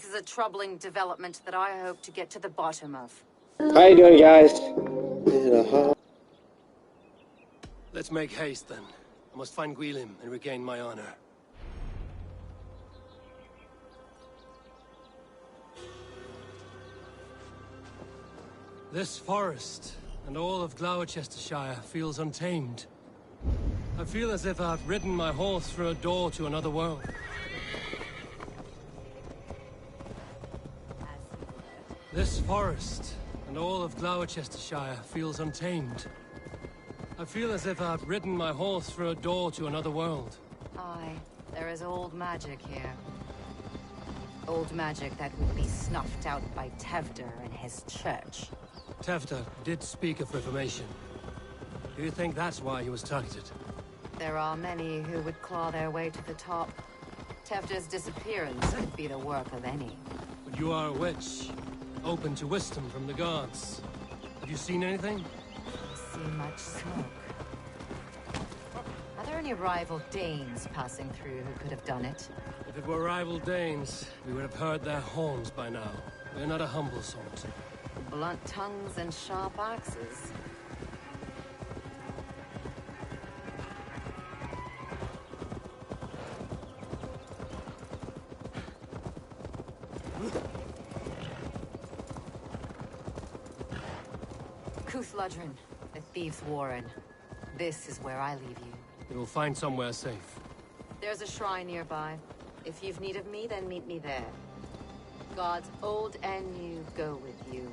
is a troubling development that I hope to get to the bottom of. How you doing, guys? This is Vahalla. Let's make haste, then. I must find Guilhem and regain my honor. This forest and all of Gloucestershire feels untamed. I feel as if I've ridden my horse through a door to another world. This forest and all of Gloucestershire feels untamed. I feel as if I've ridden my horse through a door to another world. Aye, there is old magic here. Old magic that would be snuffed out by Tevder and his church. Tevder did speak of reformation. Do you think that's why he was targeted? There are many who would claw their way to the top. Tevder's disappearance could be the work of any. But you are a witch, open to wisdom from the gods. Have you seen anything? See much smoke. Are there any rival Danes passing through who could have done it? If it were rival Danes, we would have heard their horns by now. We're not a humble sort. Blunt tongues and sharp axes. Cuthludren, the Thieves' Warren. This is where I leave you. We will find somewhere safe. There's a shrine nearby. If you've need of me, then meet me there. Gods old and new go with you.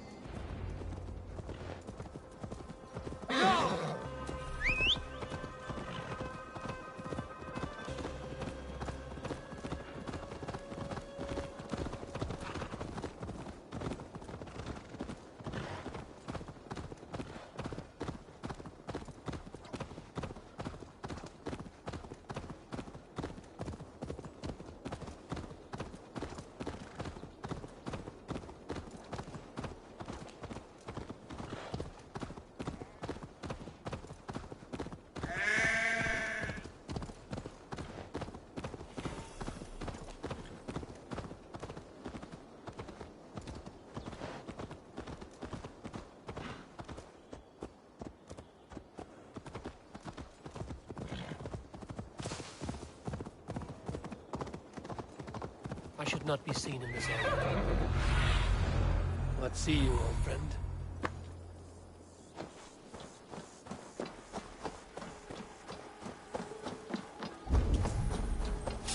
I should not be seen in this area. Let's see you, old friend.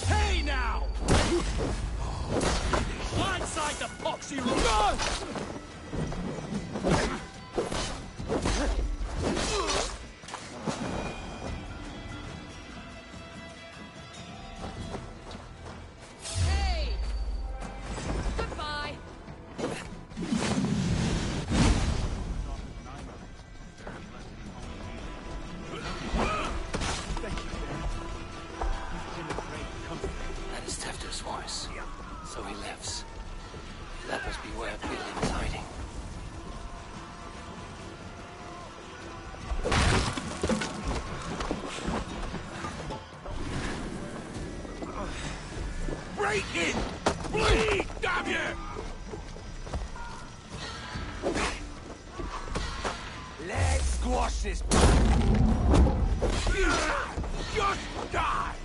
Hey now! Blindside the poxy room! So he lives. That must be where Guilhem is hiding. Break it! Bleed, damn you! Let's squash this. Just die!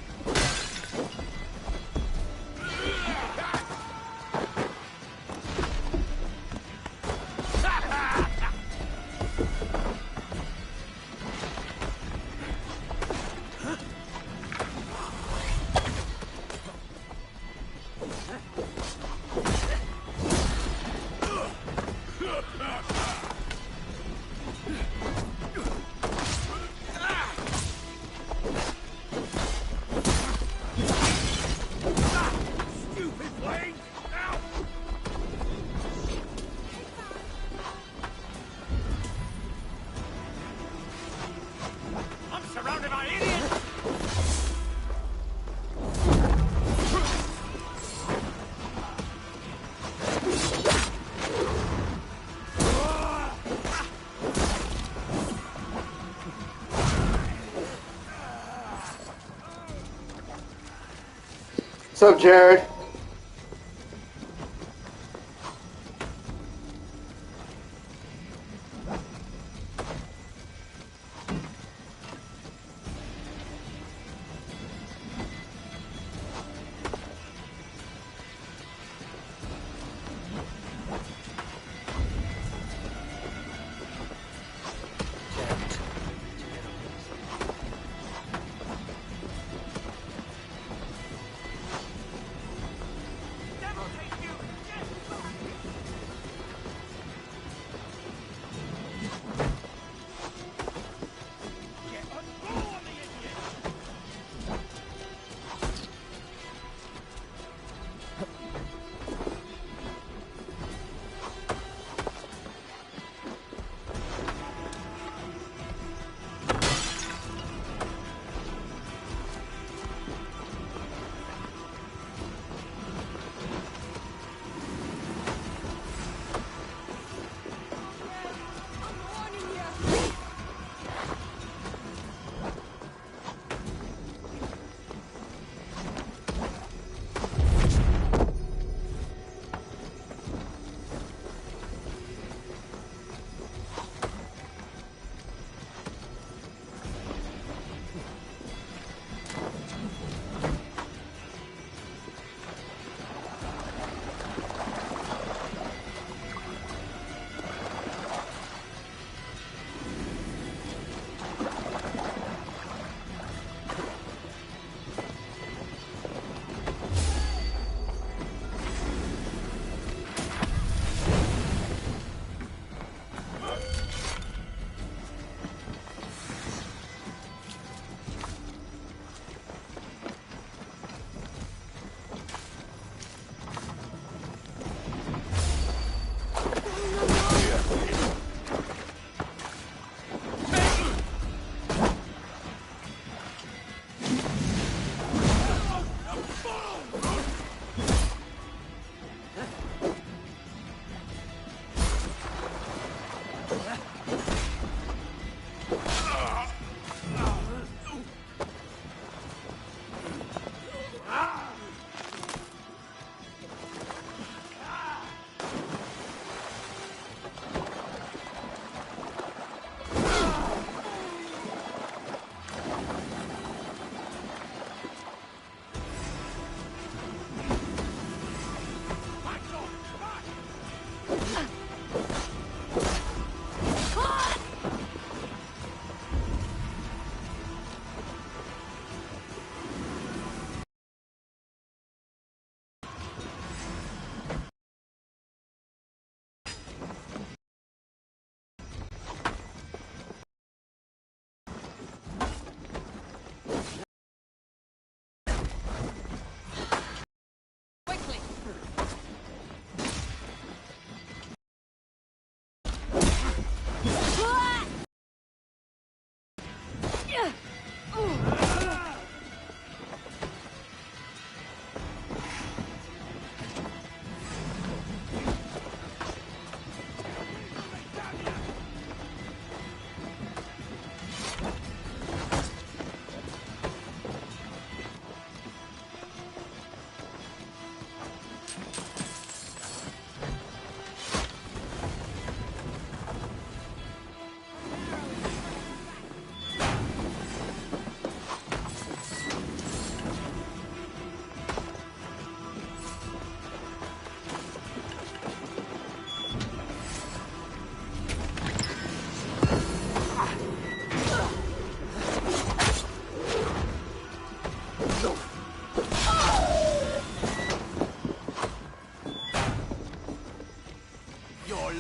What's up, Jared?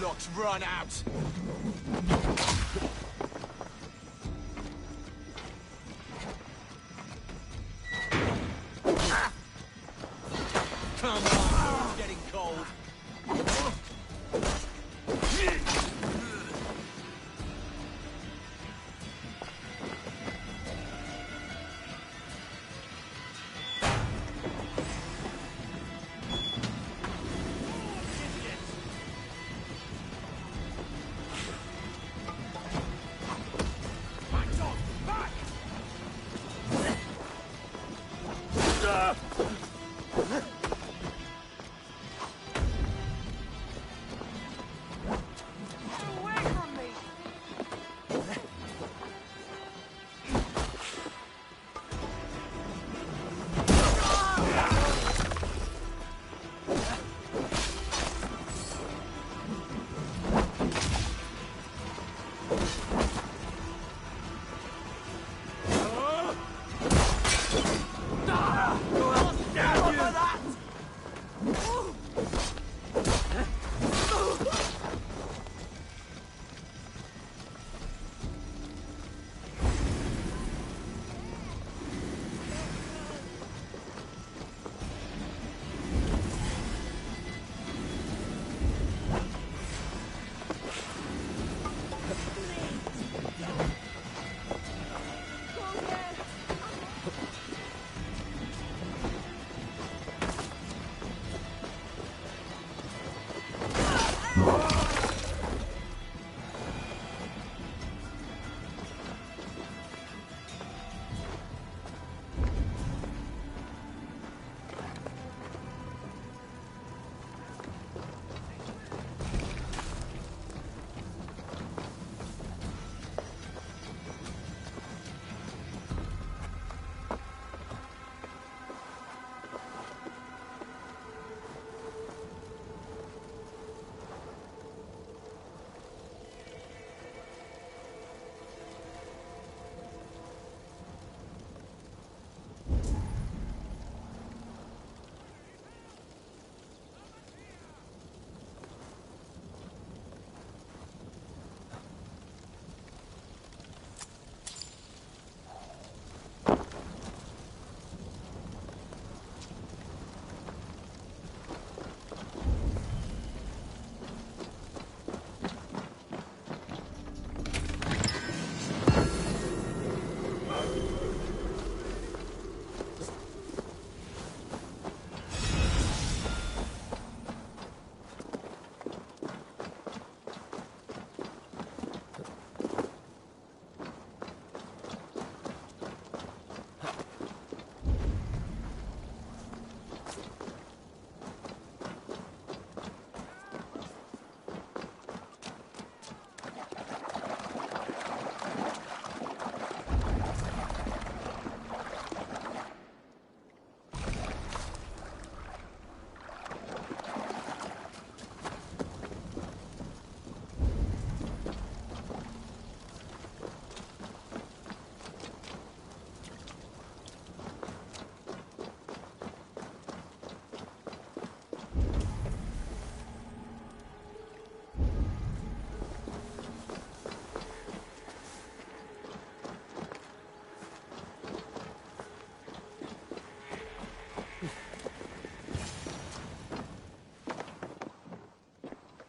luck's run out. Come on, it's getting cold.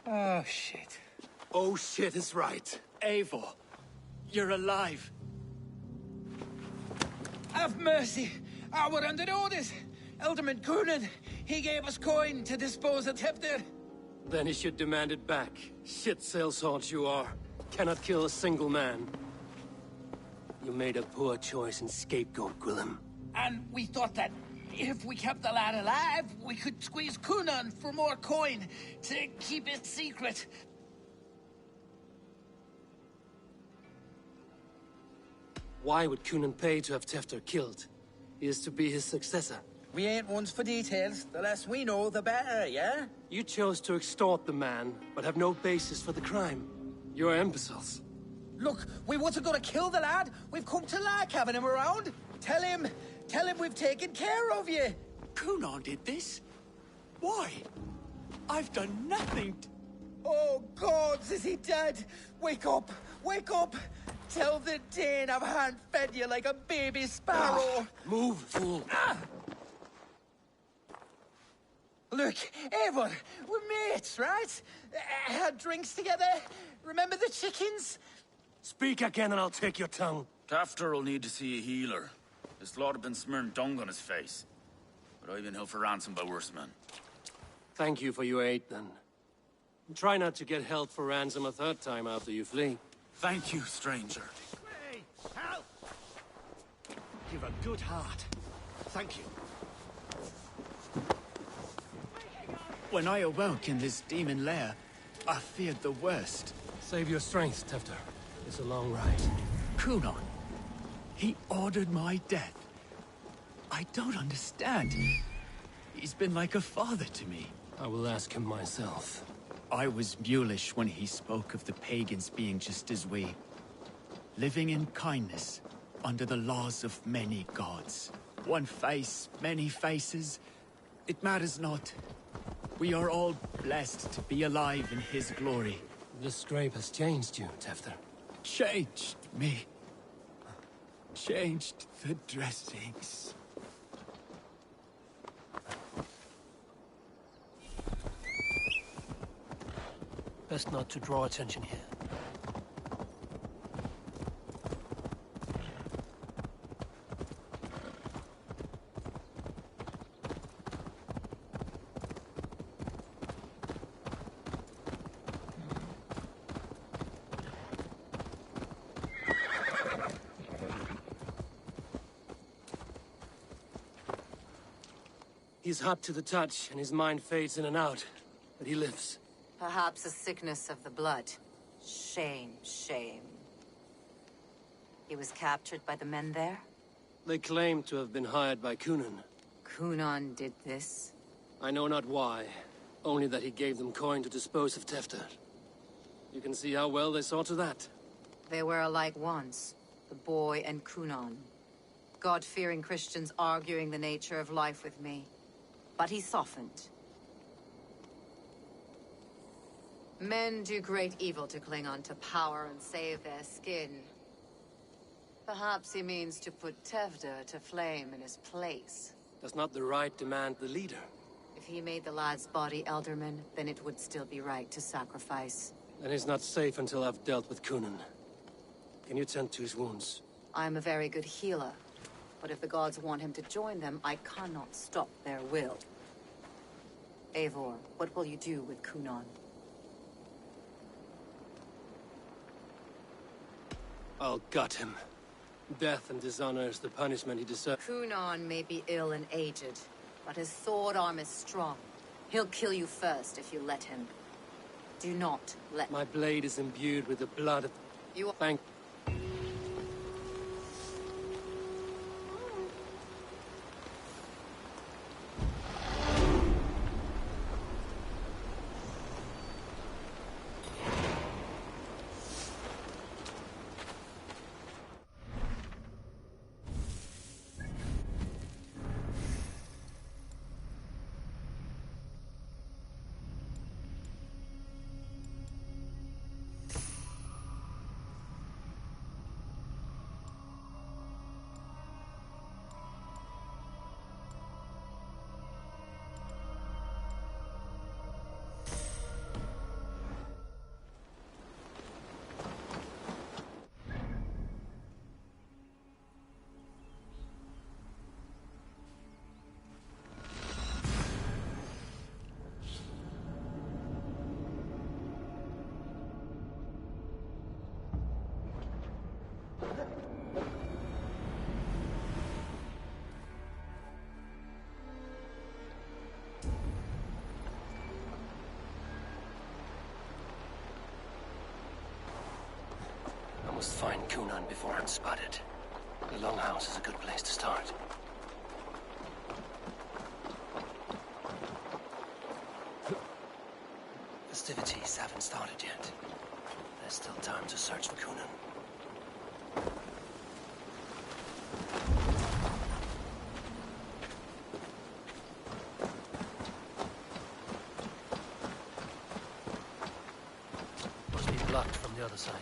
Oh, shit. Oh shit is right. Eivor, you're alive. Have mercy. We're under orders. Alderman Coonan, he gave us coin to dispose of Tevdir. Then he should demand it back. Shit sellsword you are. Cannot kill a single man. You made a poor choice in scapegoat, Gwillem. And we thought that if we kept the lad alive, we could squeeze Coonan for more coin to keep it secret. Why would Coonan pay to have Tefter killed? He is to be his successor. We ain't ones for details. The less we know, the better, yeah? You chose to extort the man, but have no basis for the crime. You're imbeciles. Look, we wasn't gonna kill the lad. We've come to like having him around. Tell him we've taken care of you. Coonan did this? Why? I've done nothing. Oh, gods, is he dead? Wake up! Wake up! Tell the Dane I've hand-fed you like a baby sparrow! Move, fool! Look, Eivor, we're mates, right? Had drinks together. Remember the chickens? Speak again and I'll take your tongue. Tafter will need to see a healer. This lord have been smearing dung on his face. But I've been held for ransom by worse men. Thank you for your aid, then. Try not to get held for ransom a third time after you flee. Thank you, stranger. Hey, help! You've a good heart. Thank you. When I awoke in this demon lair, I feared the worst. Save your strength, Tefter. It's a long ride. Kunon. He ordered my death. I don't understand. He's been like a father to me. I will ask him myself. I was mulish when he spoke of the pagans being just as we. Living in kindness, under the laws of many gods. One face, many faces. It matters not. We are all blessed to be alive in his glory. This scrape has changed you, Tefter. Changed me. Changed the dressings. Best not to draw attention here. He's hot to the touch, and his mind fades in and out. But he lives. Perhaps a sickness of the blood. Shame, shame. He was captured by the men there? They claim to have been hired by Kunan. Kunan did this? I know not why. Only that he gave them coin to dispose of Tefter. You can see how well they saw to that. They were alike once, the boy and Kunan. God-fearing Christians arguing the nature of life with me. But he softened. Men do great evil to cling on to power and save their skin. Perhaps he means to put Tevder to flame in his place. Does not the right demand the leader? If he made the lad's body Elderman, then it would still be right to sacrifice. Then he's not safe until I've dealt with Kunan. Can you tend to his wounds? I'm a very good healer. But if the gods want him to join them, I cannot stop their will. Eivor, what will you do with Kunan? I'll gut him. Death and dishonor is the punishment he deserves. Kunan may be ill and aged, but his sword arm is strong. He'll kill you first if you let him. Do not let... My blade is imbued with the blood of... You... Thank... I must find Kunan before I'm spotted. The Longhouse is a good place to start. Festivities haven't started yet. There's still time to search for Kunan. blocked from the other side.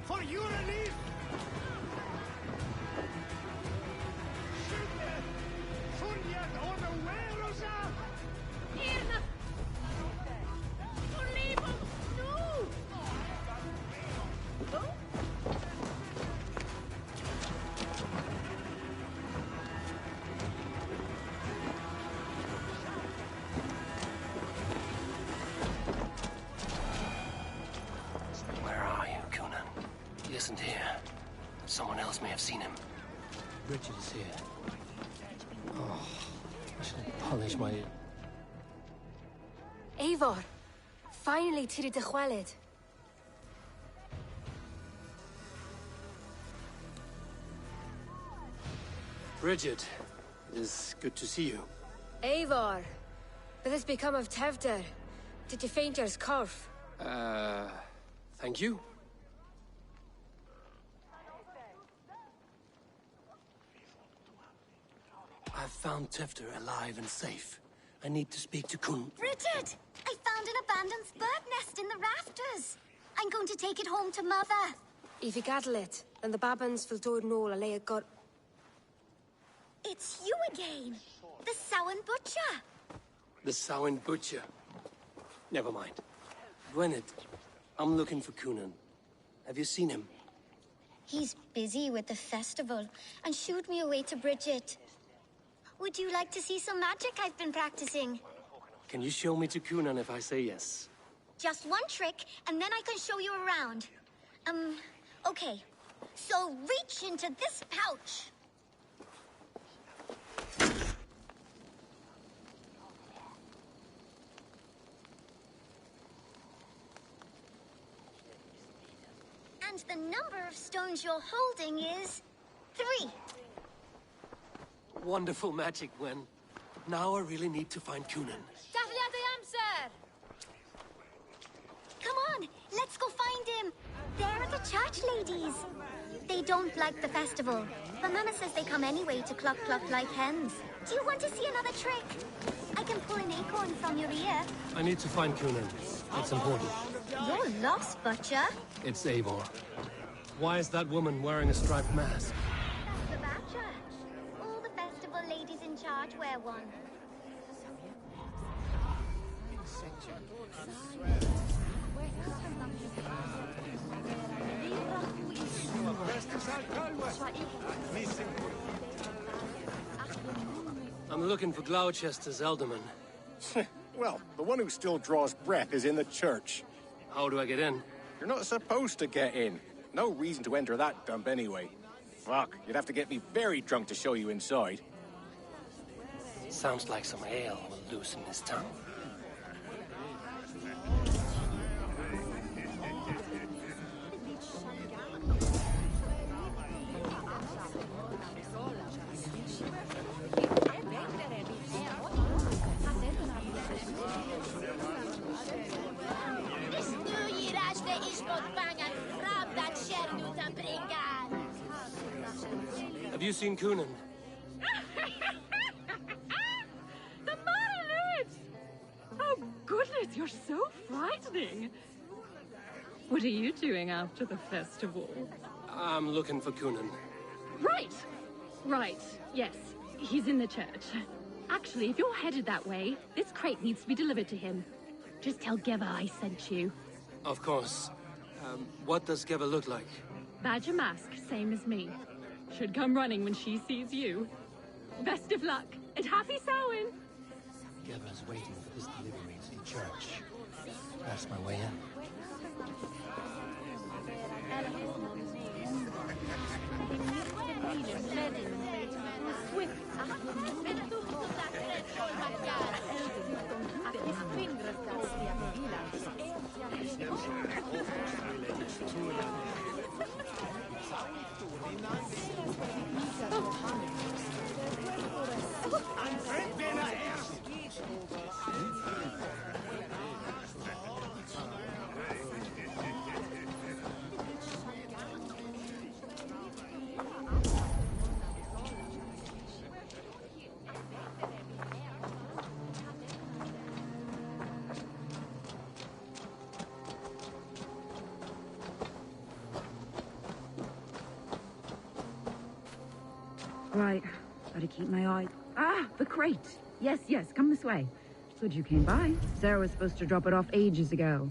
For your relief! Where are you, Conan? He isn't here. Someone else may have seen him. Richard is here. Oh, I should polish my... Eivor! Finally, Tiri de Chwaled. Bridget, it is good to see you. Eivor! What has become of Tevder? Did you faint your scarf? Thank you. I've found Tefter alive and safe. I need to speak to Kun. Richard! I found an abandoned bird nest in the rafters. I'm going to take it home to Mother. If you gather it, then the Babans will do it all and lay a gut. It's you again! The Samhain Butcher! The Samhain Butcher. Never mind. Gwynedd, I'm looking for Conan. Have you seen him? He's busy with the festival and shooed me away to Bridget. Would you like to see some magic I've been practicing? Can you show me to Conan if I say yes? Just one trick, and then I can show you around. Okay. So reach into this pouch. And the number of stones you're holding is 3. Wonderful magic, Gwen. Now I really need to find Conan. Come on, let's go find him. There are the church ladies. They don't like the festival, but Mama says they come anyway to cluck cluck like hens. Do you want to see another trick? I can pull an acorn from your ear. I need to find Conan. It's important. You're lost, Butcher. It's Eivor. Why is that woman wearing a striped mask? That's the Bat Church. All the festival ladies in charge wear one. I'm looking for Gloucester's alderman. Well, the one who still draws breath is in the church. How do I get in? You're not supposed to get in. No reason to enter that dump anyway. Fuck, you'd have to get me very drunk to show you inside. Sounds like some ale will loosen his tongue. Have you seen Conan? The marionette! Oh, goodness, you're so frightening. What are you doing after the festival? I'm looking for Conan. Right. Yes, he's in the church. Actually, if you're headed that way, this crate needs to be delivered to him. Just tell Geva I sent you. Of course. What does Geva look like? Badger mask, same as me. Should come running when she sees you. Best of luck, and happy Samhain! Geva's waiting for this delivery to the church. That's my way in. Right, gotta keep my eye. Ah, the crate! Yes, yes, come this way. Good you came by. Sarah was supposed to drop it off ages ago.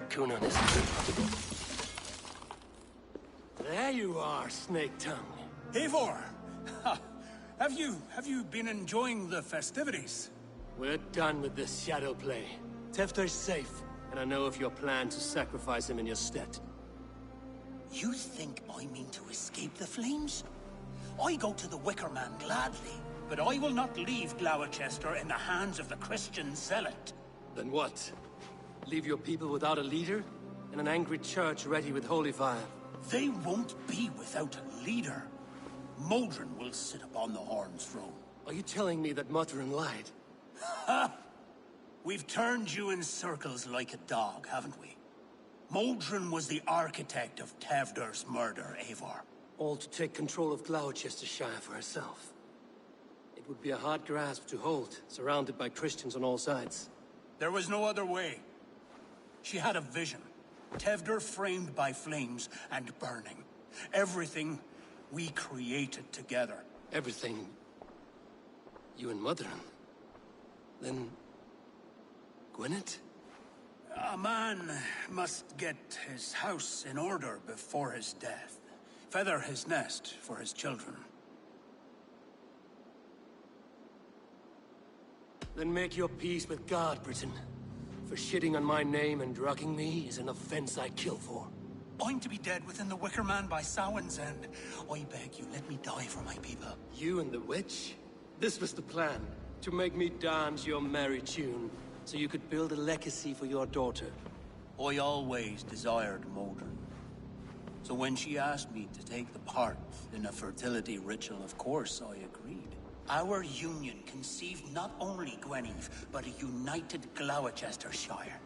Cunan is... There you are, Snake Tongue. Eivor! Have you been enjoying the festivities? We're done with this shadow play. Tefter's safe, and I know of your plan to sacrifice him in your stead. You think I mean to escape the flames? I go to the Wicker Man gladly, but I will not leave Gloucester in the hands of the Christian zealot. Then what? Leave your people without a leader? And an angry church ready with holy fire? They won't be without a leader. Modron will sit upon the Horn's throne. Are you telling me that Modron lied? Ha! We've turned you in circles like a dog, haven't we? Modron was the architect of Tevder's murder, Eivor. All to take control of Gloucestershire for herself. It would be a hard grasp to hold, surrounded by Christians on all sides. There was no other way. She had a vision. Tevder framed by flames and burning. Everything we created together. Everything? You and Modron? Then... Gwyneth? A man must get his house in order before his death. Feather his nest for his children. Then make your peace with God, Britain. For shitting on my name and drugging me is an offense I kill for. I'm to be dead within the Wicker Man by Samhain's end. I beg you, let me die for my people. You and the witch? This was the plan. To make me dance your merry tune, so you could build a legacy for your daughter. I always desired Modron. So when she asked me to take the part in a fertility ritual, of course I agreed. Our union conceived not only Gweneve, but a united Gloucestershire.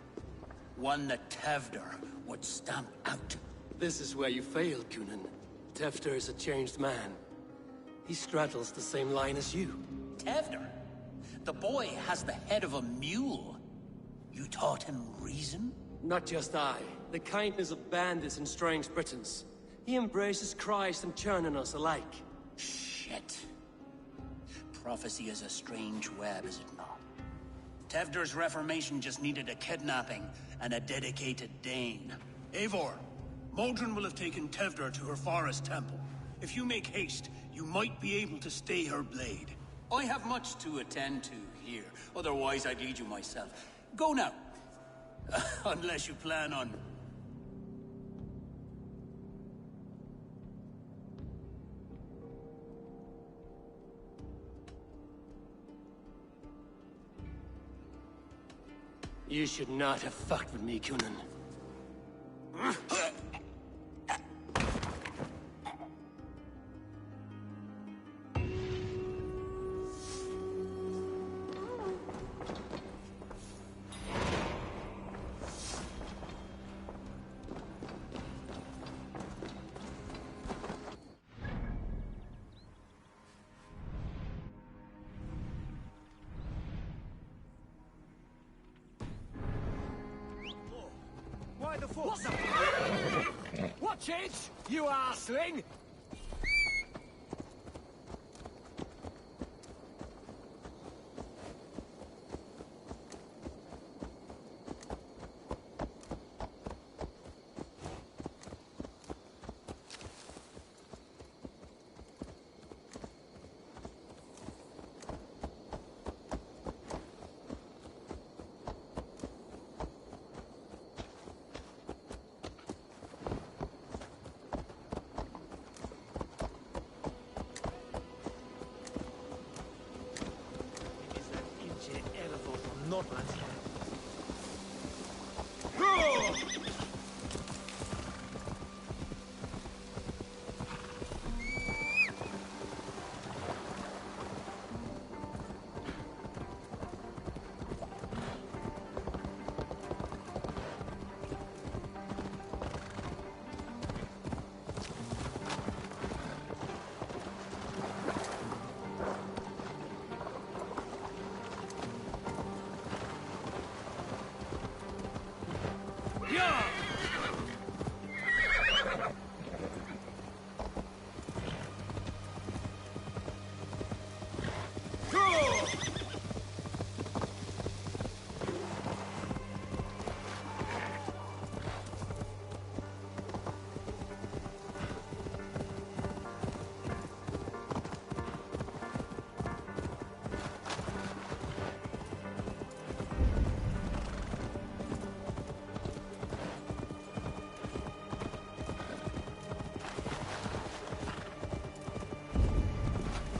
One that Tevder would stamp out. This is where you failed, Cunan. Tefter is a changed man. He straddles the same line as you. Tevder? The boy has the head of a mule. You taught him reason? Not just I. The kindness of bandits and strange Britons. He embraces Christ and churning us alike. Shit. Prophecy is a strange web, is it not? Tevder's reformation just needed a kidnapping and a dedicated Dane. Eivor, Modron will have taken Tevder to her forest temple. If you make haste, you might be able to stay her blade. I have much to attend to here, otherwise I'd lead you myself. Go now. Unless you plan on... You should not have fucked with me, Cunan. What's up? Watch it, you arsling!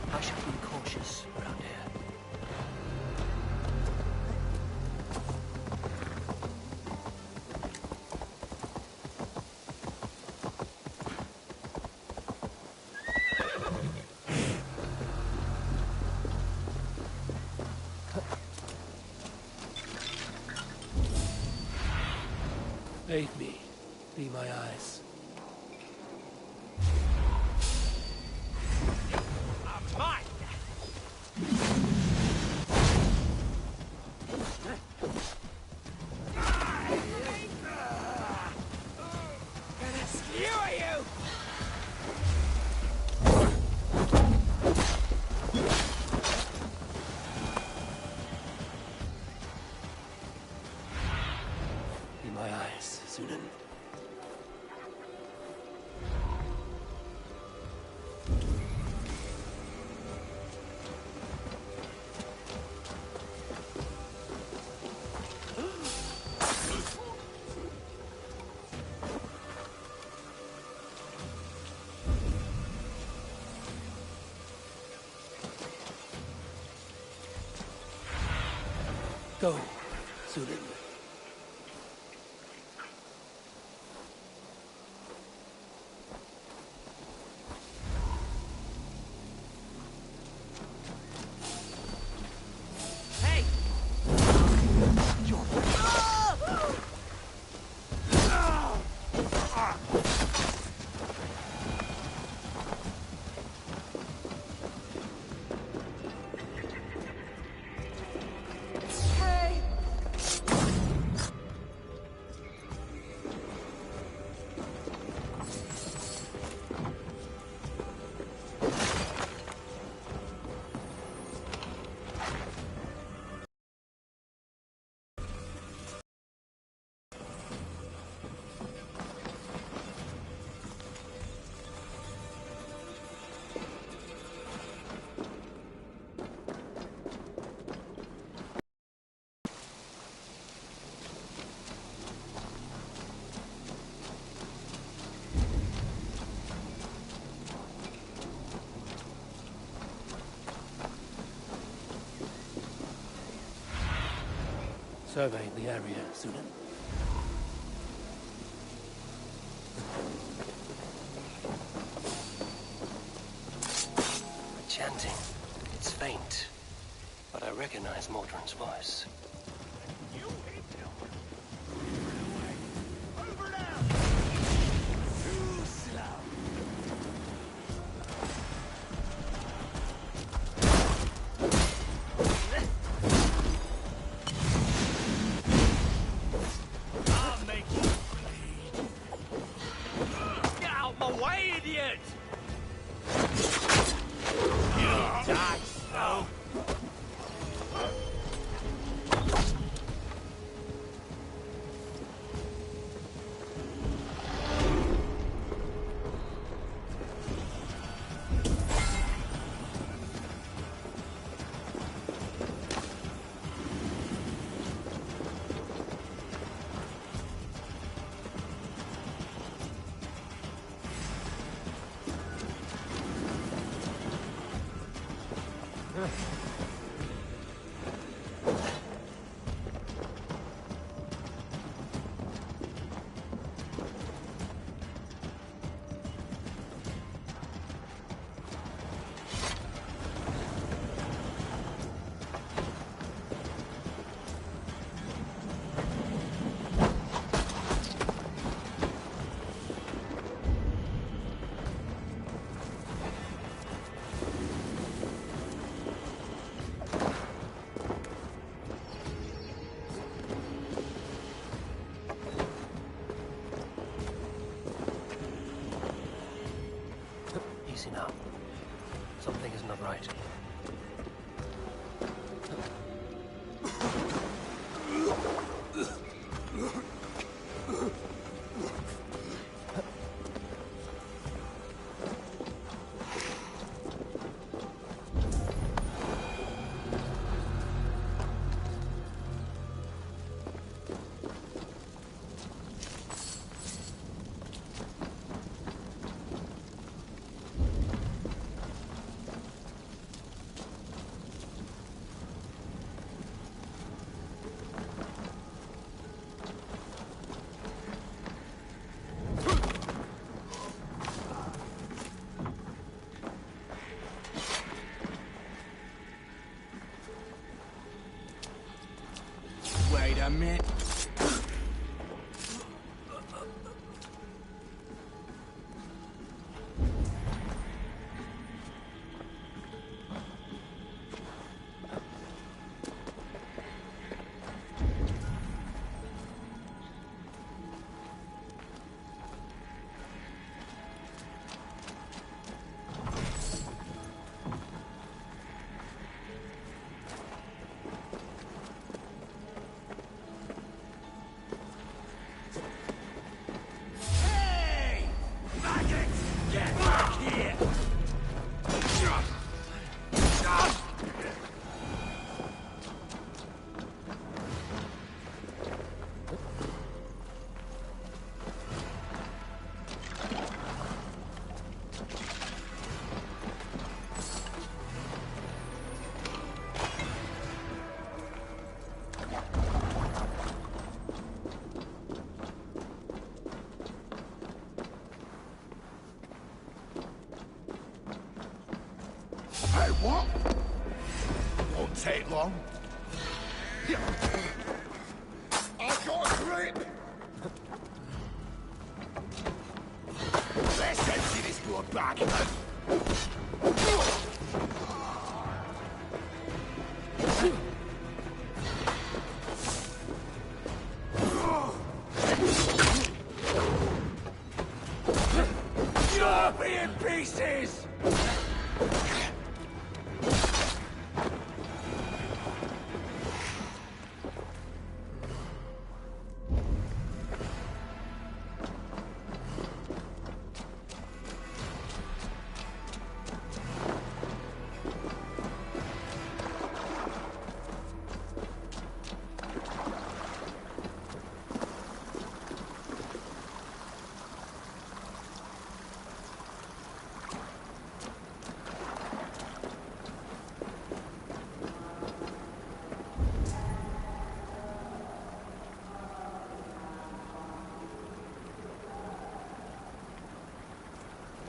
I should be cautious around here. Aid me. Be my eyes. Be my eyes, Sunan. Go, Sunan. Survey the area, Sunan. Chanting. It's faint, but I recognize Mordrin's voice. I'll make you bleed. the edge! You die slow! Easy now. Something is not right. Wait a minute. Hey, what? Won't take long. I've got a grip! Let's empty this blood bag. You're being pieces!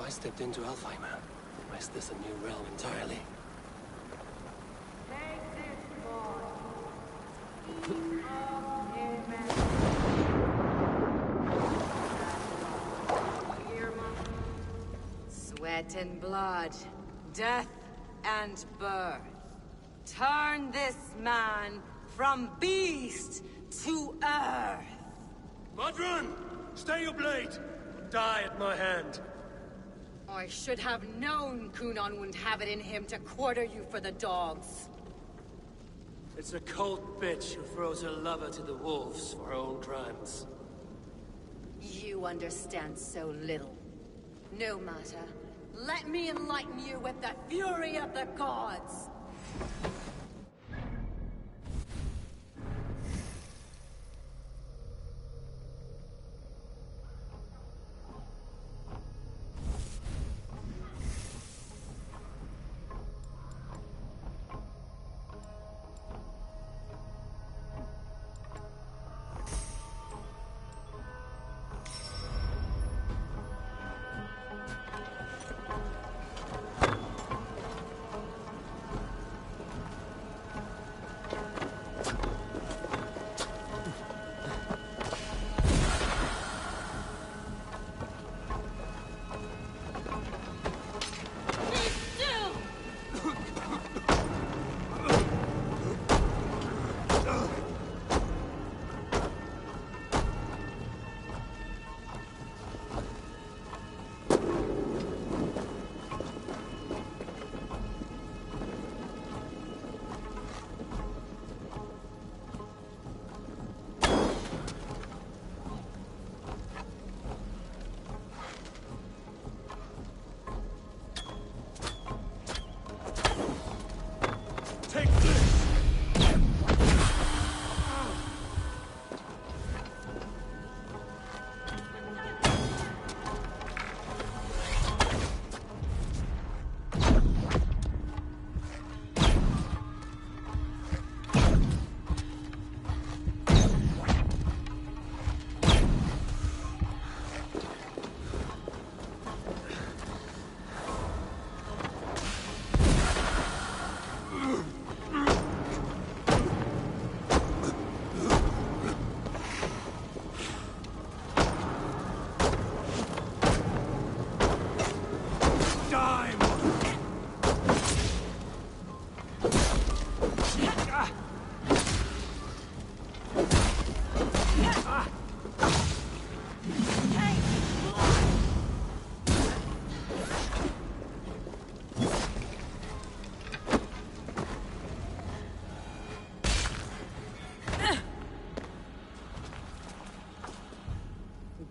I stepped into Alfheim. Or is this a new realm entirely? Sweat and blood, death and birth. Turn this man from beast to earth. Modron! Stay your blade! Die at my hand! I should have known Kunan wouldn't have it in him to quarter you for the dogs. It's a cold bitch who throws her lover to the wolves for her own crimes. You understand so little. No matter. Let me enlighten you with the fury of the gods!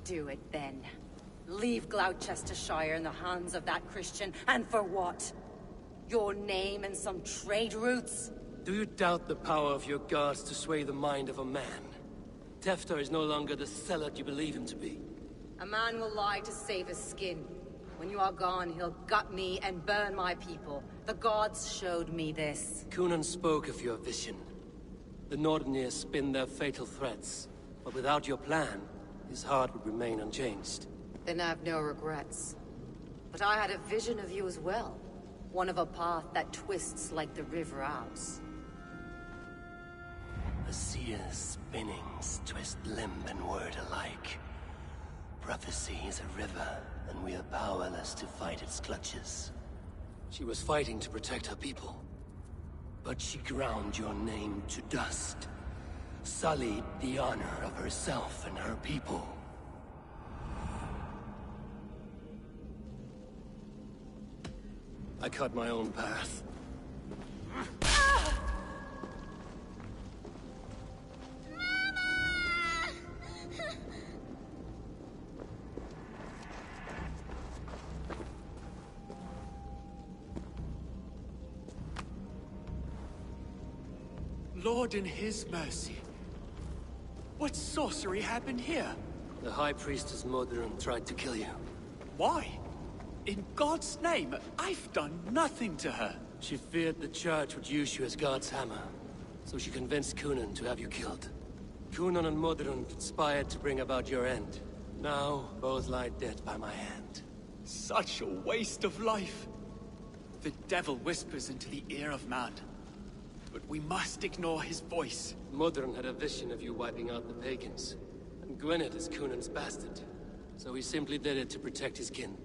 Do it then. Leave Gloucestershire in the hands of that Christian, and for what? Your name and some trade routes? Do you doubt the power of your gods to sway the mind of a man? Tefter is no longer the zealot you believe him to be. A man will lie to save his skin. When you are gone, he'll gut me and burn my people. The gods showed me this. Kunan spoke of your vision. The Nordenir spin their fatal threats, but without your plan, his heart would remain unchanged. Then I have no regrets. But I had a vision of you as well. One of a path that twists like the river Ouse. A seer's spinnings twist limb and word alike. Prophecy is a river, and we are powerless to fight its clutches. She was fighting to protect her people. But she ground your name to dust. Sullied the honor of herself and her people. I cut my own path. Lord in his mercy. What sorcery happened here? The High Priestess Modron tried to kill you. Why? In God's name, I've done nothing to her. She feared the Church would use you as God's hammer, so she convinced Kunan to have you killed. Kunan and Modron conspired to bring about your end. Now, both lie dead by my hand. Such a waste of life. The devil whispers into the ear of man. But we must ignore his voice. Modron had a vision of you wiping out the pagans. And Gwynedd is Kunan's bastard. So he simply did it to protect his kin.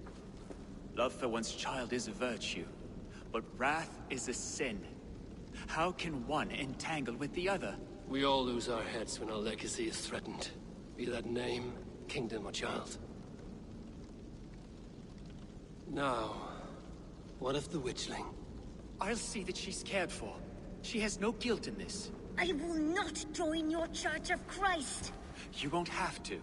Love for one's child is a virtue. But wrath is a sin. How can one entangle with the other? We all lose our heads when our legacy is threatened. Be that name, kingdom, or child. Now, what of the witchling? I'll see that she's cared for. She has no guilt in this. I will not join your Church of Christ. You won't have to.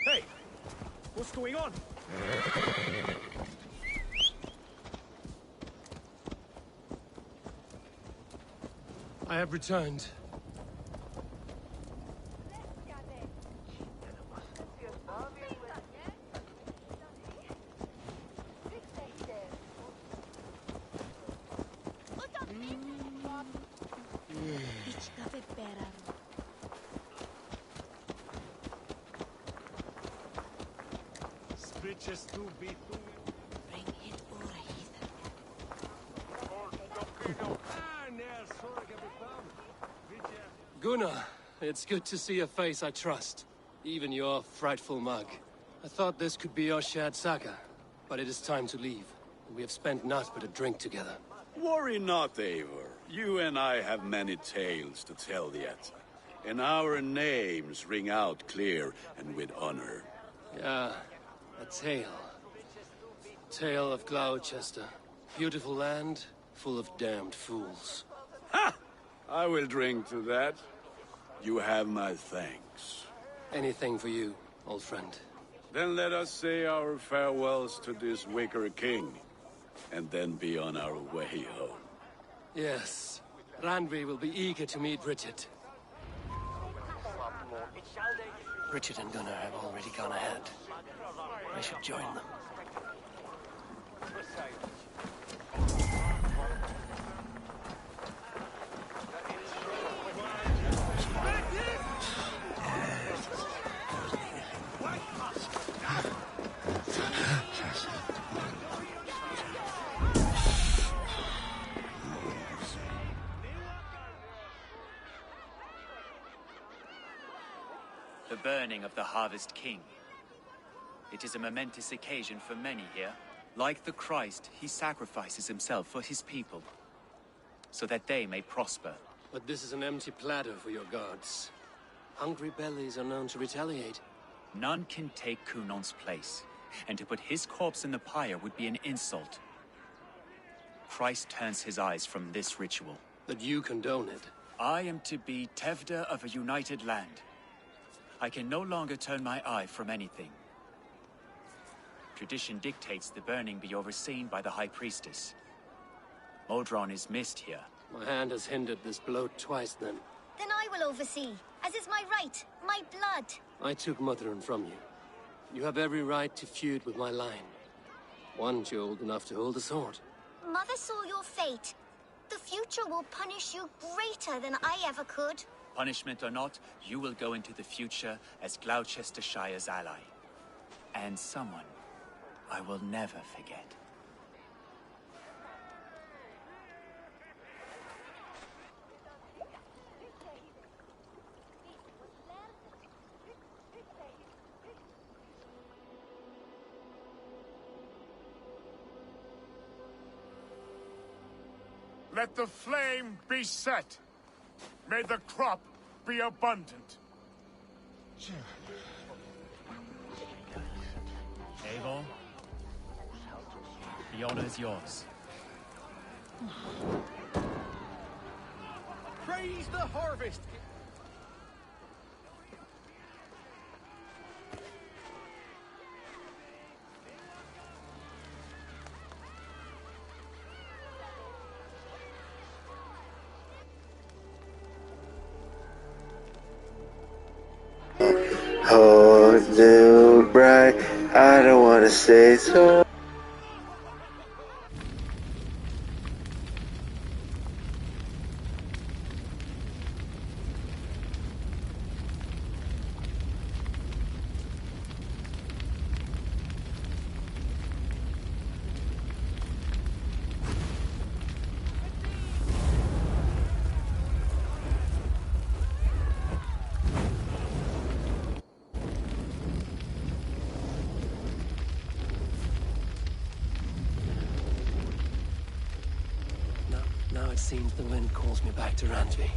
Hey! What's going on? I have returned. Gunnar, it's good to see a face I trust. Even your frightful mug. I thought this could be your shared saga, but it is time to leave. We have spent naught but a drink together. Worry not, Eivor. You and I have many tales to tell yet. And our names ring out clear and with honor. Yeah, a tale. Tale of Gloucester. Beautiful land, full of damned fools. Ha! I will drink to that. You have my thanks. Anything for you, old friend. Then let us say our farewells to this wicker king, and then be on our way home. Yes, Randvi will be eager to meet Richard. Richard and Gunnar have already gone ahead. I should join them. The burning of the Harvest King. It is a momentous occasion for many here. Like the Christ, he sacrifices himself for his people, so that they may prosper. But this is an empty platter for your gods. Hungry bellies are known to retaliate. None can take Kunon's place, and to put his corpse in the pyre would be an insult. Christ turns his eyes from this ritual. But you condone it. I am to be Tevda of a united land. I can no longer turn my eye from anything. Tradition dictates the burning be overseen by the High Priestess. Modron is missed here. My hand has hindered this blow twice, then. Then I will oversee, as is my right, my blood. I took Mother'n from you. You have every right to feud with my line. Once you're old enough to hold a sword. Mother saw your fate. The future will punish you greater than I ever could. Punishment or not, you will go into the future as Gloucestershire's ally. And someone I will never forget. Let the flame be set. May the crop be abundant. Eivor, the honor is yours. Praise the harvest! Oh, new bright, I don't wanna say so. Now it seems the wind calls me back to Randvi.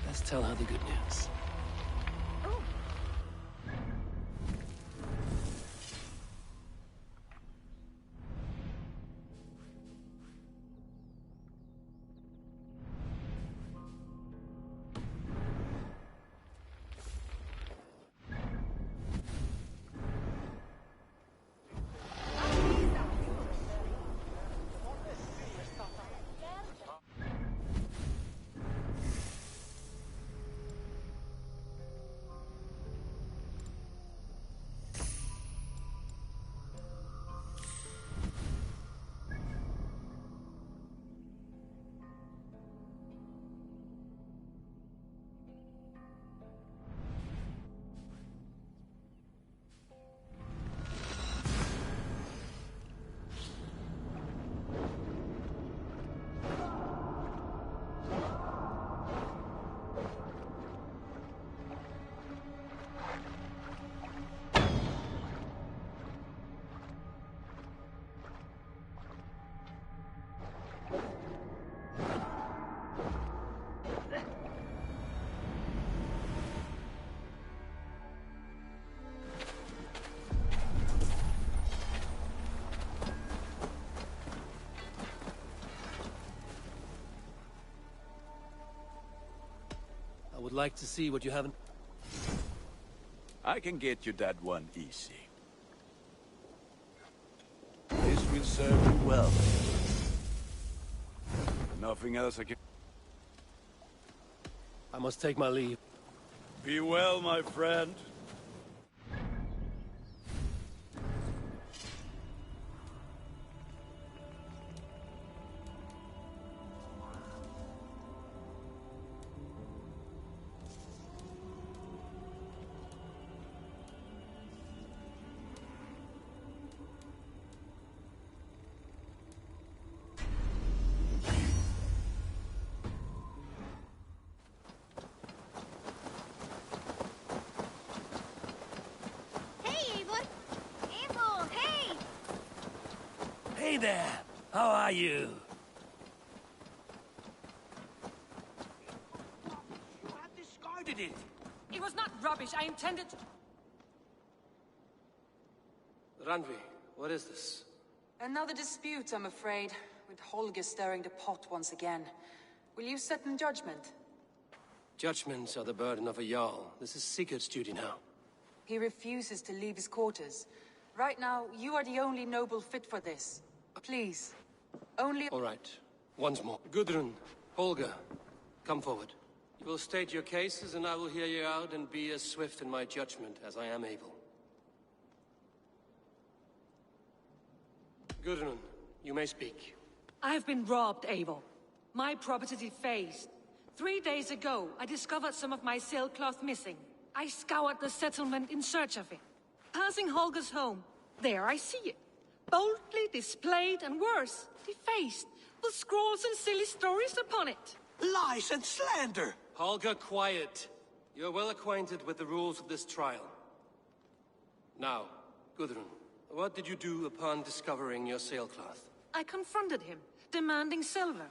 Let's tell her the good news. I would like to see what you haven't... I can get you that one easy. This will serve you well. Nothing else I can... I must take my leave. Be well, my friend. Hey there! How are you? You have discarded it! It was not rubbish, I intended... Randvi, what is this? Another dispute, I'm afraid, with Holger stirring the pot once again. Will you set in judgment? Judgments are the burden of a Jarl. This is Sigurd's duty now. He refuses to leave his quarters. Right now, you are the only noble fit for this. Please, only... All right. Once more. Gudrun, Holger, come forward. You will state your cases, and I will hear you out and be as swift in my judgment as I am able. Gudrun, you may speak. I have been robbed, Eivor. My property defaced. 3 days ago, I discovered some of my sailcloth missing. I scoured the settlement in search of it. Passing Holger's home, there I see it. Boldly displayed and worse, defaced, with scrolls and silly stories upon it. Lies and slander! Holger, quiet. You're well acquainted with the rules of this trial. Now, Gudrun, what did you do upon discovering your sailcloth? I confronted him, demanding silver.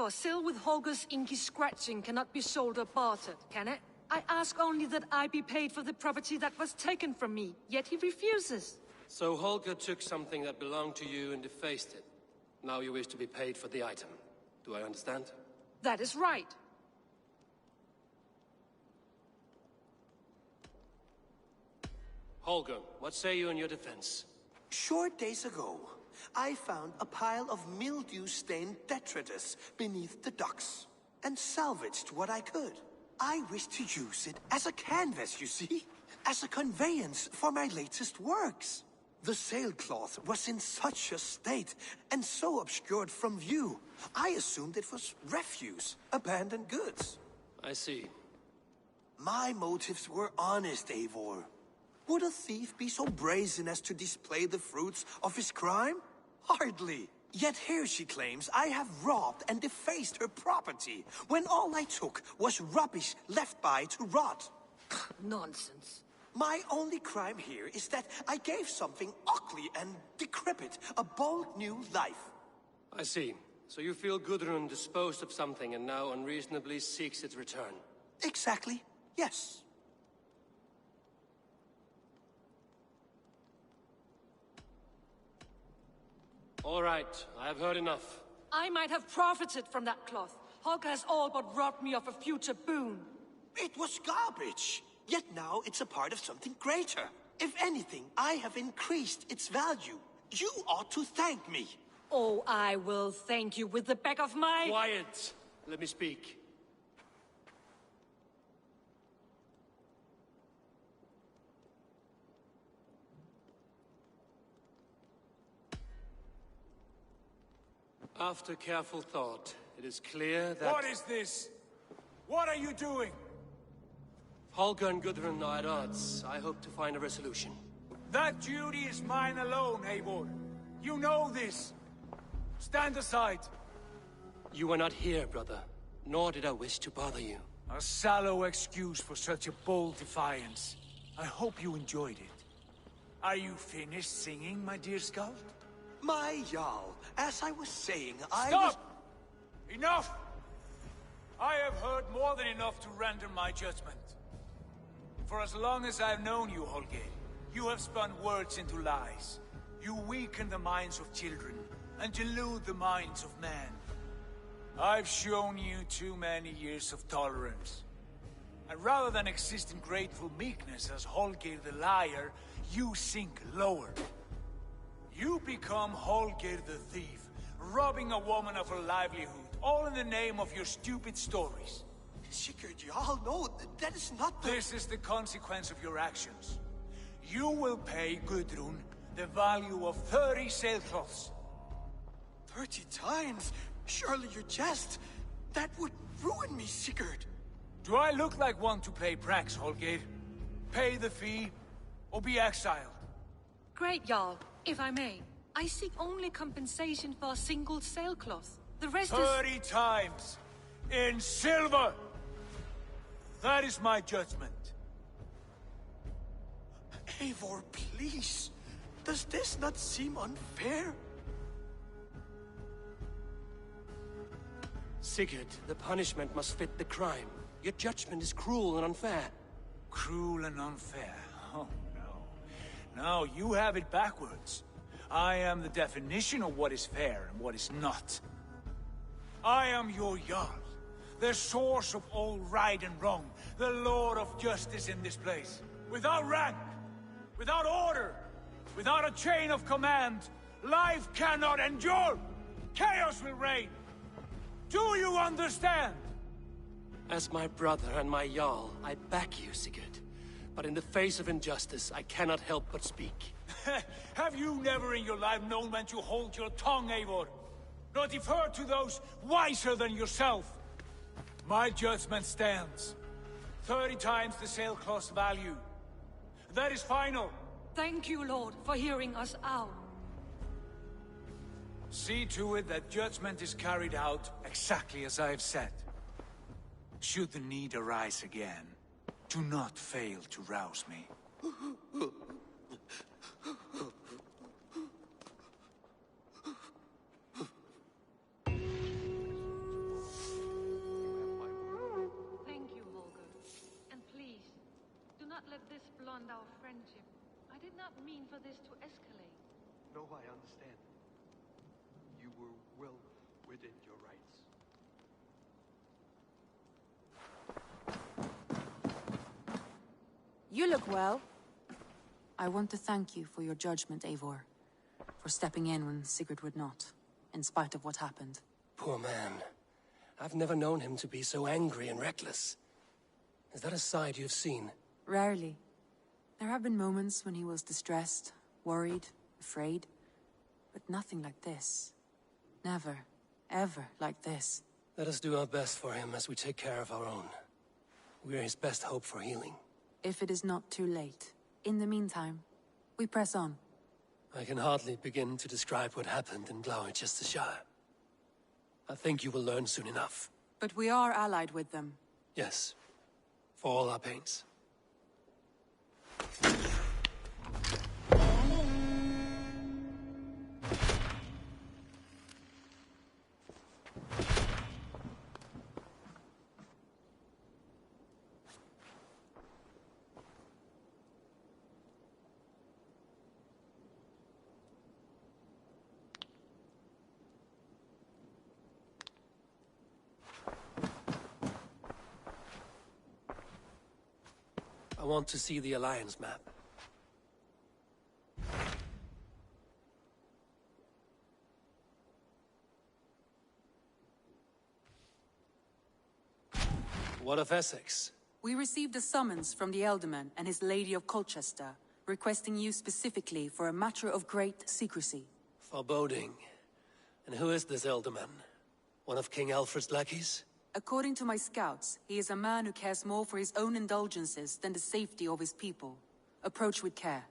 For a sill with Holger's inky scratching cannot be sold or bartered, can it? I ask only that I be paid for the property that was taken from me, yet he refuses. So Holger took something that belonged to you and defaced it. Now you wish to be paid for the item. Do I understand? That is right. Holger, what say you in your defense? Short days ago, I found a pile of mildew-stained detritus beneath the docks, and salvaged what I could. I wish to use it as a canvas, you see? As a conveyance for my latest works. The sailcloth was in such a state, and so obscured from view, I assumed it was refuse, abandoned goods. I see. My motives were honest, Eivor. Would a thief be so brazen as to display the fruits of his crime? Hardly. Yet here she claims I have robbed and defaced her property, when all I took was rubbish left by to rot. Nonsense. My only crime here is that I gave something ugly and decrepit a bold new life. I see. So you feel Gudrun disposed of something and now unreasonably seeks its return? Exactly, yes. All right, I have heard enough. I might have profited from that cloth. Holger has all but robbed me of a future boon. It was garbage. Yet now it's a part of something greater. If anything, I have increased its value. You ought to thank me. Oh, I will thank you with the back of my... Quiet! Let me speak. After careful thought, it is clear that... What is this? What are you doing? Holger and Gudrun are at odds. I hope to find a resolution. That duty is mine alone, Eivor. You know this. Stand aside. You were not here, brother. Nor did I wish to bother you. A sallow excuse for such a bold defiance. I hope you enjoyed it. Are you finished singing, my dear Skald? My Jarl, as I was saying, Stop! Enough! I have heard more than enough to render my judgment. For as long as I've known you, Holger, you have spun words into lies. You weaken the minds of children, and delude the minds of men. I've shown you too many years of tolerance. And rather than exist in grateful meekness as Holger the liar, you sink lower. You become Holger the thief, robbing a woman of her livelihood, all in the name of your stupid stories. Sigurd, Jarl, no, that is not the... This is the consequence of your actions. You will pay Gudrun the value of 30 sailcloths. 30 times? Surely you jest. That would ruin me, Sigurd. Do I look like one to play pranks, Holger? Pay the fee, or be exiled. Great, Jarl. If I may, I seek only compensation for a single sailcloth. The rest 30 times! In silver! That is my judgment. Eivor, please. Does this not seem unfair? Sigurd, the punishment must fit the crime. Your judgment is cruel and unfair. Cruel and unfair? Oh, no. No, you have it backwards. I am the definition of what is fair and what is not. I am your Jarl, the source of all right and wrong, the Lord of justice in this place. Without rank, without order, without a chain of command, life cannot endure. Chaos will reign. Do you understand? As my brother and my Jarl, I back you, Sigurd. But in the face of injustice, I cannot help but speak. Have you never in your life known when to hold your tongue, Eivor? Nor defer to those wiser than yourself? My judgment stands. 30 times the sailcloth's value. That is final. Thank you, Lord, for hearing us out. See to it that judgment is carried out exactly as I have said. Should the need arise again, do not fail to rouse me. not mean for this to escalate. No, I understand. You were well within your rights. You look well. I want to thank you for your judgment, Eivor. For stepping in when Sigurd would not, in spite of what happened. Poor man. I've never known him to be so angry and reckless. Is that a side you've seen? Rarely. There have been moments when he was distressed, worried, afraid. But nothing like this. Never, ever like this. Let us do our best for him as we take care of our own. We're his best hope for healing. If it is not too late. In the meantime, we press on. I can hardly begin to describe what happened in Gloucestershire. I think you will learn soon enough. But we are allied with them. Yes. For all our pains. I want to see the Alliance map. What of Essex? We received a summons from the Ealdorman and his Lady of Colchester, requesting you specifically for a matter of great secrecy. Foreboding. And who is this Ealdorman? One of King Alfred's lackeys? According to my scouts, he is a man who cares more for his own indulgences than the safety of his people. Approach with care.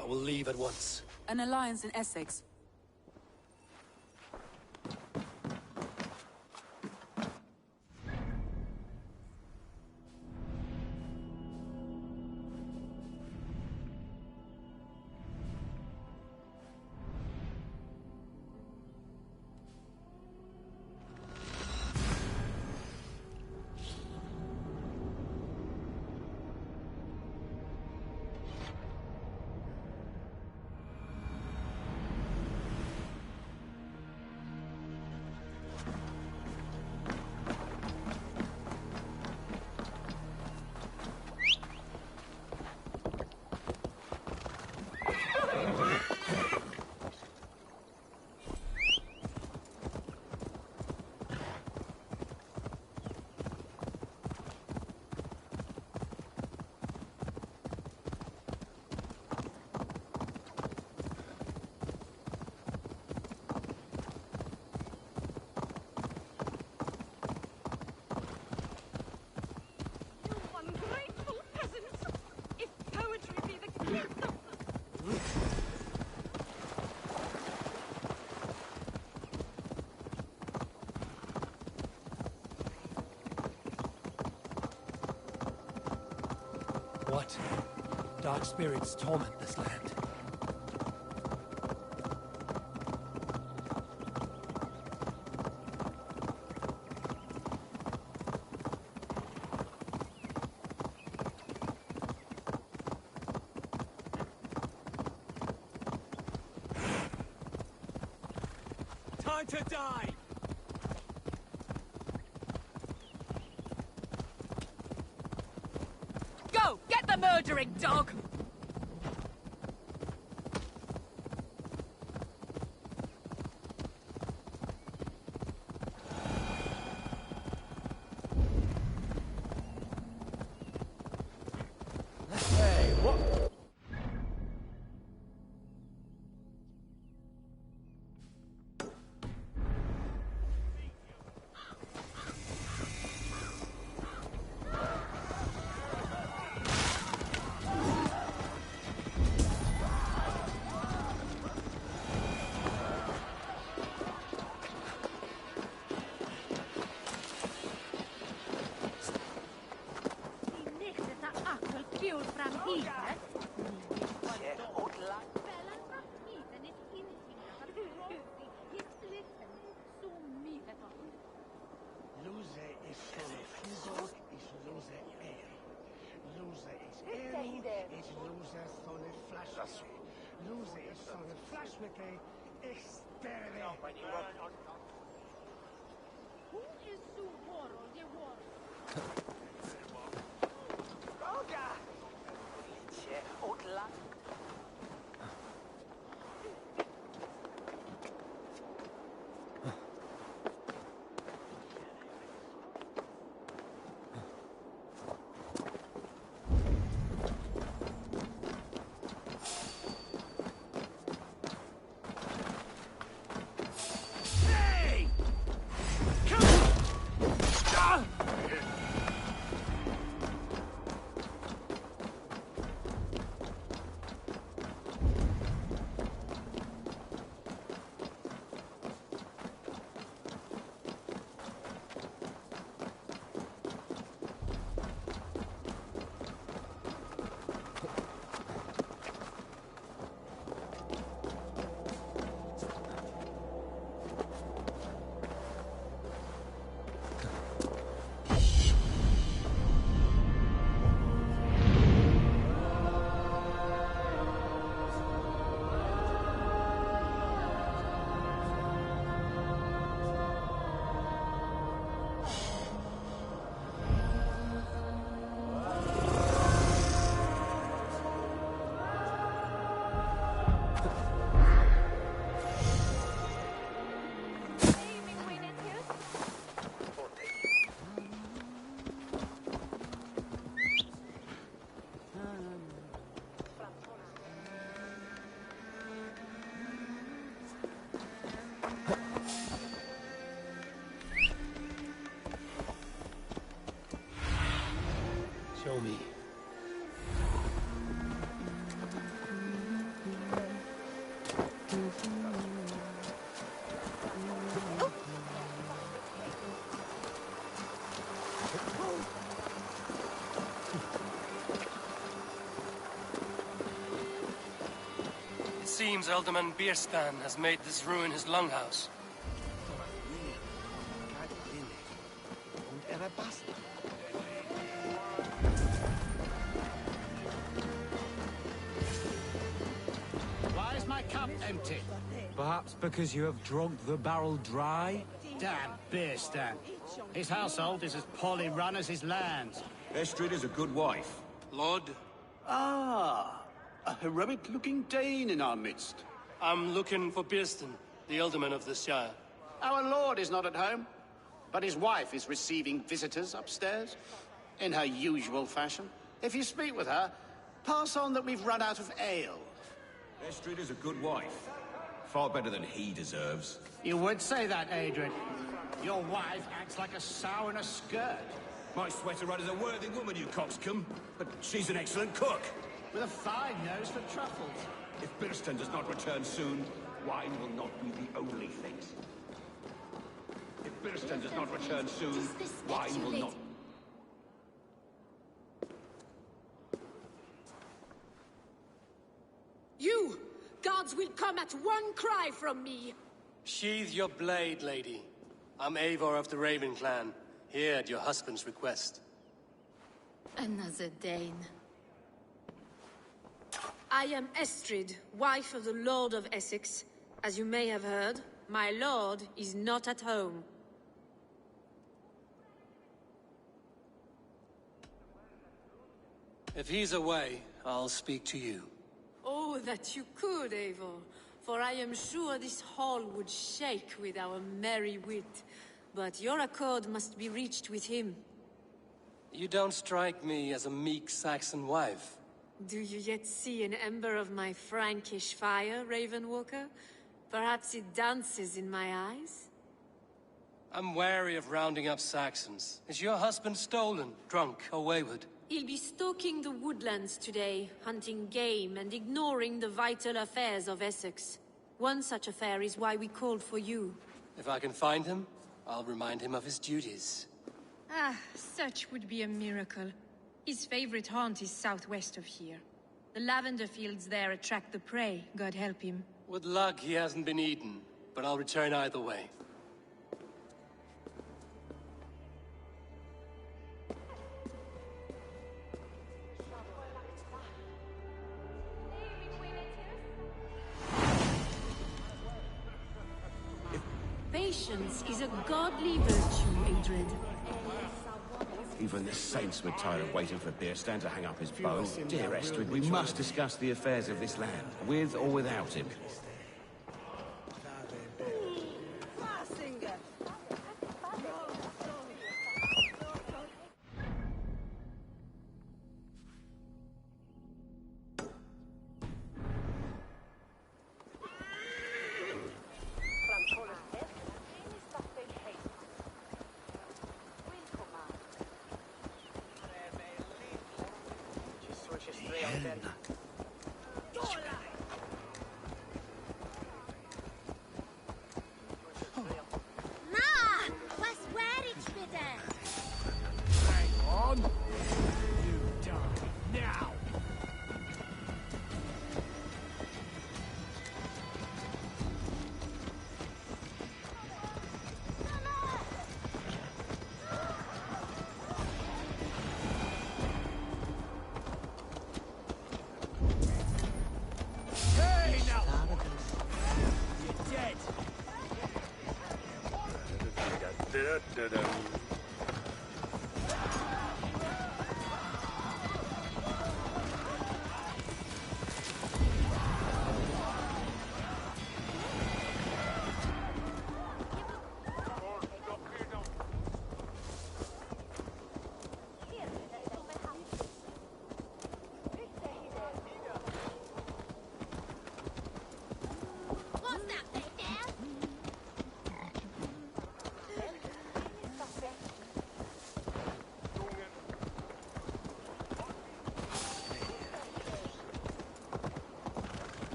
I will leave at once. An alliance in Essex. What? Dark spirits torment this land. Time to die! Go! Get the murdering dog! Hey, what? Show me. It seems Alderman Bierspan has made this ruin his longhouse. Why is my cup empty? Perhaps because you have drunk the barrel dry? Damn Beerstan. His household is as poorly run as his lands. Estrid is a good wife. Lord? Ah, a heroic-looking Dane in our midst. I'm looking for Bierstan, the alderman of the Shire. Our lord is not at home, but his wife is receiving visitors upstairs, in her usual fashion. If you speak with her, pass on that we've run out of ale. Estrid is a good wife. Far better than he deserves. You would say that, Adrian. Your wife acts like a sow in a skirt. My sweater run is a worthy woman, you coxcomb. But she's an excellent cook. With a fine nose for truffles. If Birston does not return soon, wine will not be the only thing. If Birston does not return soon, wine will not... You! Gods will come at one cry from me! Sheathe your blade, lady. I'm Eivor of the Raven Clan, here at your husband's request. Another Dane. I am Estrid, wife of the Lord of Essex. As you may have heard, my lord is not at home. If he's away, I'll speak to you. Oh, that you could, Eivor. For I am sure this hall would shake with our merry wit. But your accord must be reached with him. You don't strike me as a meek Saxon wife. Do you yet see an ember of my Frankish fire, Ravenwalker? Perhaps it dances in my eyes? I'm wary of rounding up Saxons. Is your husband stolen, drunk, or wayward? He'll be stalking the woodlands today, hunting game and ignoring the vital affairs of Essex. One such affair is why we called for you. If I can find him, I'll remind him of his duties. Ah, such would be a miracle. His favorite haunt is southwest of here. The lavender fields there attract the prey, God help him. With luck, he hasn't been eaten, but I'll return either way. Patience is a godly virtue, Adrid. Even the saints were tired of waiting for Beerstan to hang up his bow. Dear Estrid, we must discuss the affairs of this land, with or without him.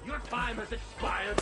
Your time has expired.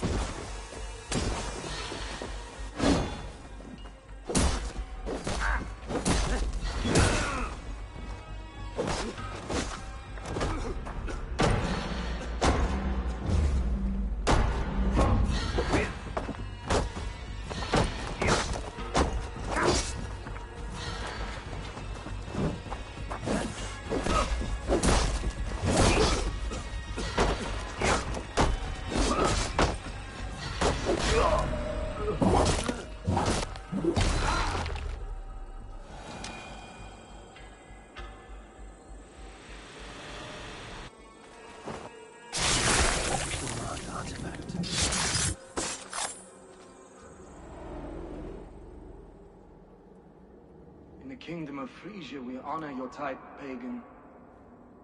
In the kingdom of Frisia, we honor your type, pagan.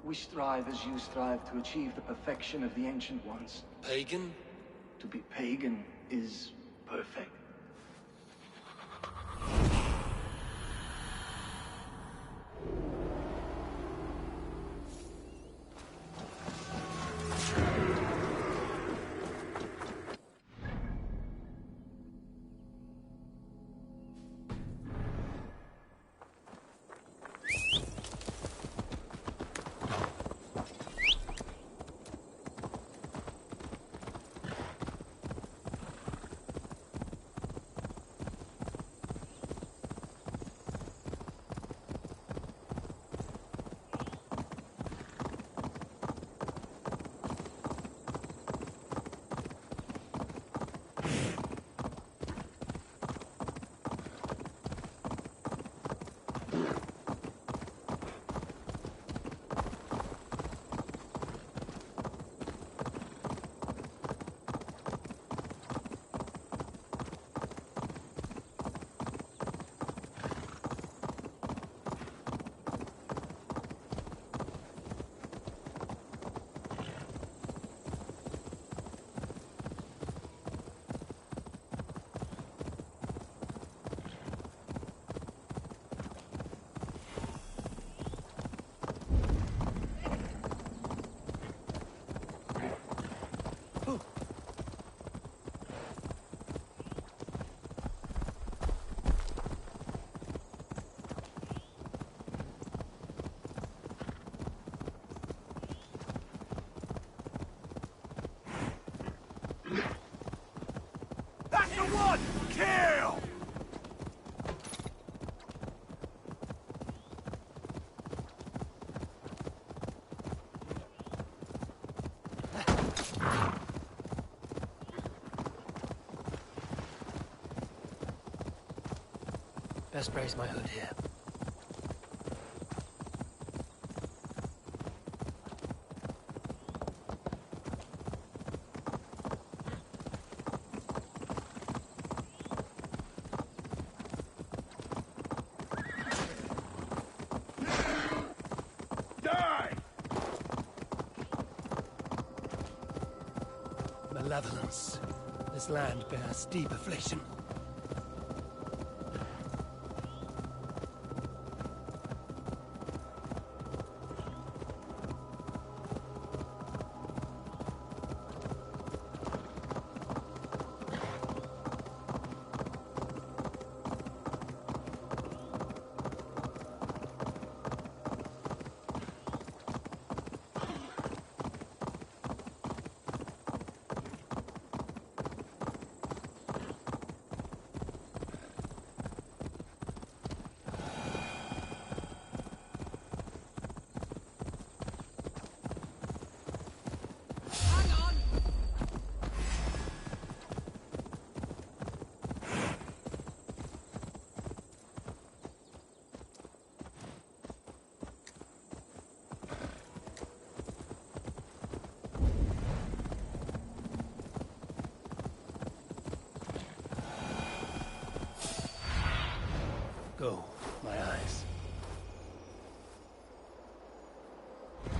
We strive as you strive to achieve the perfection of the Ancient Ones. Pagan? To be pagan is perfect. That's the one! Kill! Best brace my hood here. Die! Malevolence. This land bears deep affliction.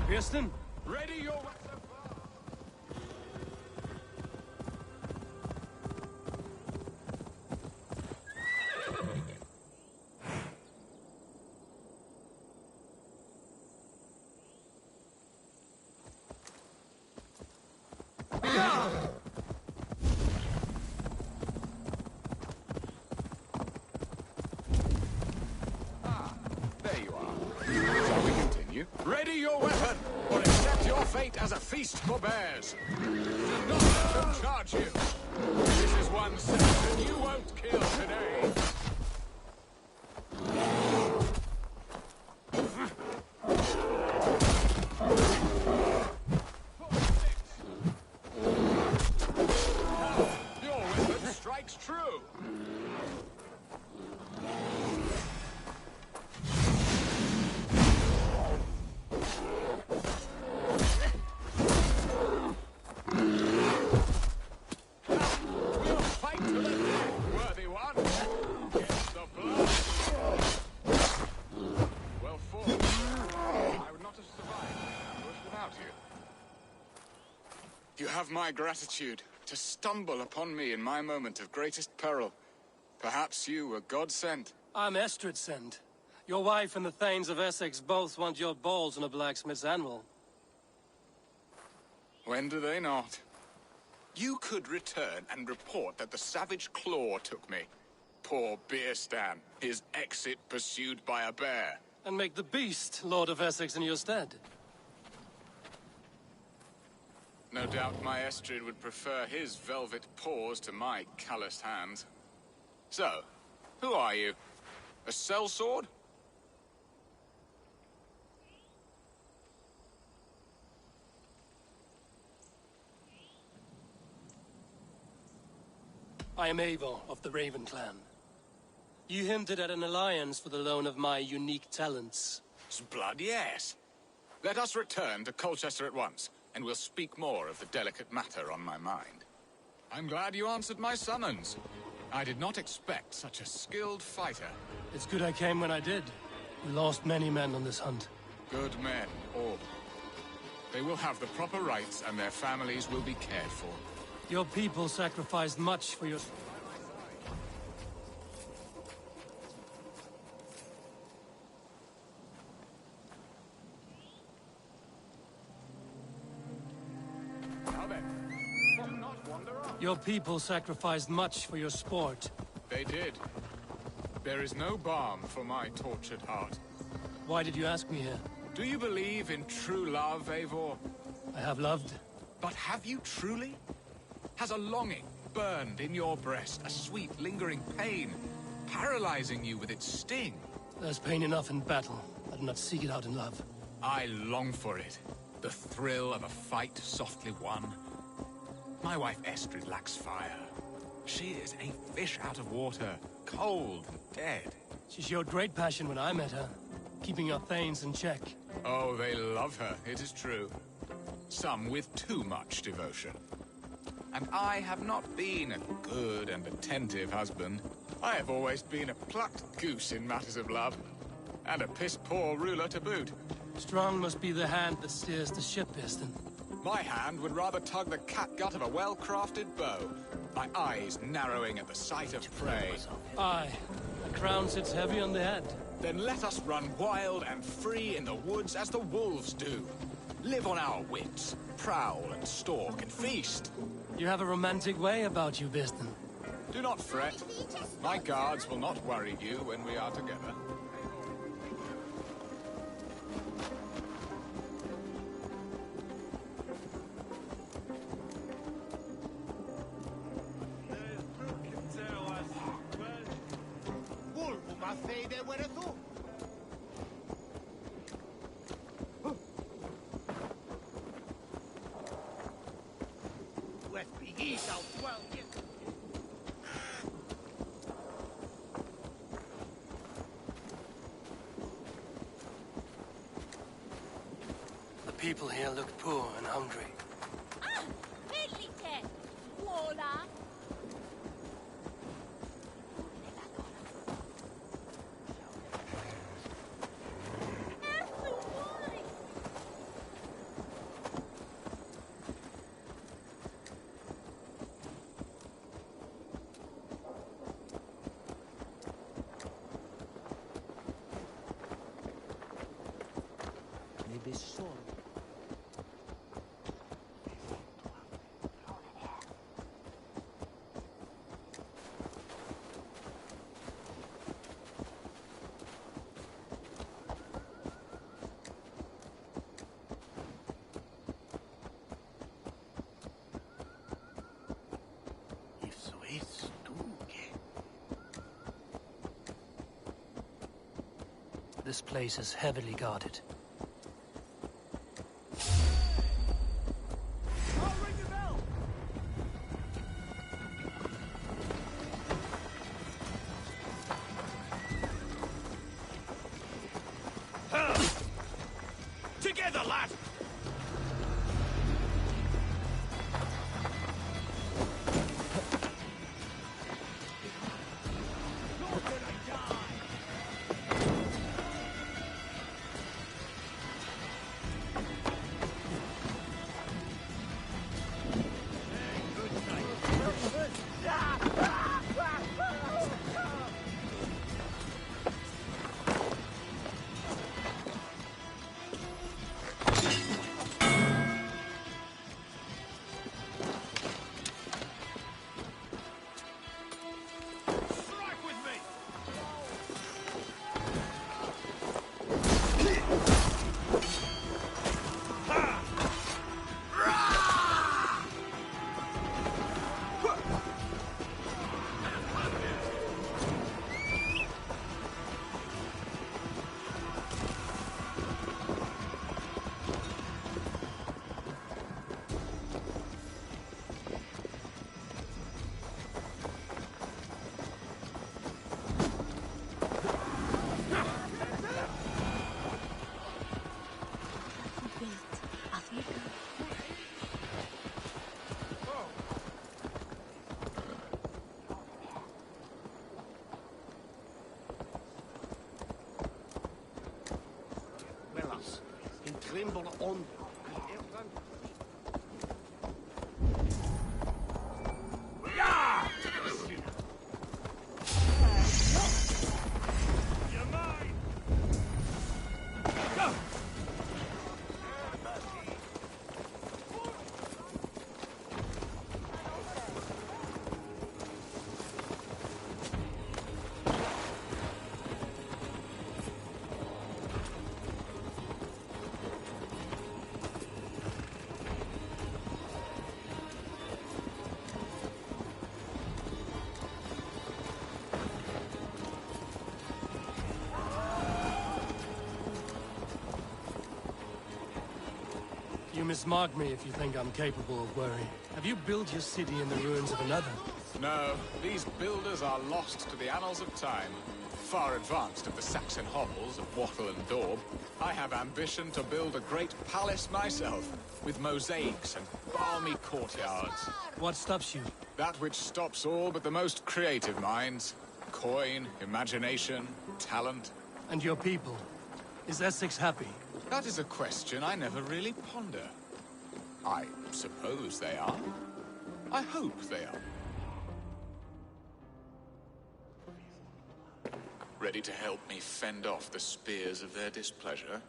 Kirsten? Ready your... There you are. Shall we continue? Ready your weapon, or accept your fate as a feast for bears. Do not let them charge you. This is one citizen you won't kill today. Your weapon strikes true. We'll fight to the death, worthy one. Against the blood. Well fought. I would not have survived the ambush without you. You have my gratitude to stumble upon me in my moment of greatest peril. Perhaps you were God sent. I'm Estrid sent. Your wife and the Thanes of Essex both want your balls on a blacksmith's anvil. When do they not? You could return and report that the savage Claw took me. Poor Beerstan, his exit pursued by a bear. And make the beast Lord of Essex in your stead. No doubt my Estrid would prefer his velvet paws to my calloused hands. So, who are you? A sellsword? I am Eivor of the Raven Clan. You hinted at an alliance for the loan of my unique talents. Blood, yes. Let us return to Colchester at once, and we'll speak more of the delicate matter on my mind. I'm glad you answered my summons. I did not expect such a skilled fighter. It's good I came when I did. We lost many men on this hunt. Good men, all. They will have the proper rights, and their families will be cared for. Your people sacrificed much for your... Now then, do not wander off. Your people sacrificed much for your sport. They did. There is no balm for my tortured heart. Why did you ask me here? Do you believe in true love, Eivor? I have loved. But have you truly? Has a longing burned in your breast, a sweet, lingering pain, paralyzing you with its sting? There's pain enough in battle. I do not seek it out in love. I long for it. The thrill of a fight softly won. My wife Estrid lacks fire. She is a fish out of water, cold and dead. She showed great passion when I met her, keeping our Thanes in check. Oh, they love her, it is true. Some with too much devotion. And I have not been a good and attentive husband. I have always been a plucked goose in matters of love. And a piss-poor ruler to boot. Strong must be the hand that steers the ship, Piston. My hand would rather tug the catgut of a well-crafted bow. My eyes narrowing at the sight of prey. Aye, a crown sits heavy on the head. Then let us run wild and free in the woods as the wolves do. Live on our wits, prowl and stalk and feast. You have a romantic way about you, Biston. Do not fret. My guards will not worry you when we are together. The people here look poor and hungry. This place is heavily guarded. Together, lad! Tremble on. You mismark me if you think I'm capable of worry. Have you built your city in the ruins of another? No, these builders are lost to the annals of time. Far advanced of the Saxon hovels of Wattle and Daub, I have ambition to build a great palace myself, with mosaics and balmy courtyards. What stops you? That which stops all but the most creative minds. Coin, imagination, talent. And your people? Is Essex happy? That is a question I never really ponder. I suppose they are. I hope they are. Ready to help me fend off the spears of their displeasure?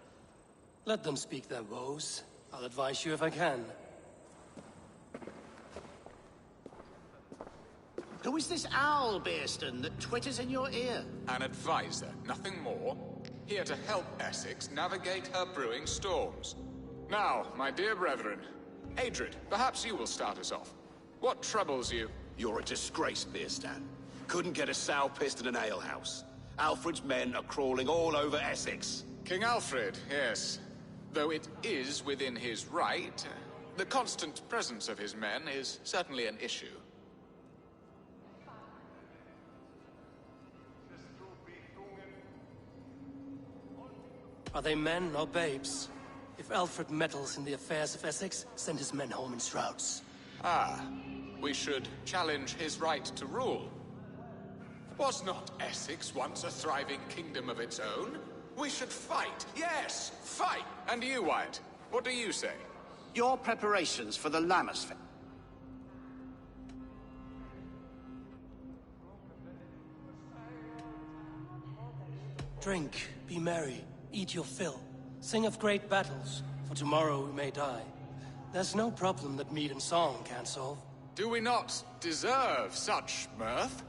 Let them speak their woes. I'll advise you if I can. Who is this owl, Bearston, that twitters in your ear? An advisor, nothing more. Here to help Essex navigate her brewing storms. Now, my dear brethren, Adrid, perhaps you will start us off. What troubles you? You're a disgrace, Beerstan. Couldn't get a sow pissed in an alehouse. Alfred's men are crawling all over Essex. King Alfred, yes. Though it is within his right, the constant presence of his men is certainly an issue. Are they men or babes? If Alfred meddles in the affairs of Essex, send his men home in shrouds. Ah, we should challenge his right to rule. Was not Essex once a thriving kingdom of its own? We should fight, yes, fight! And you, Wyatt, what do you say? Your preparations for the Lammas Fest. Drink, be merry, eat your fill. Sing of great battles, for tomorrow we may die. There's no problem that mead and song can't solve. Do we not deserve such mirth?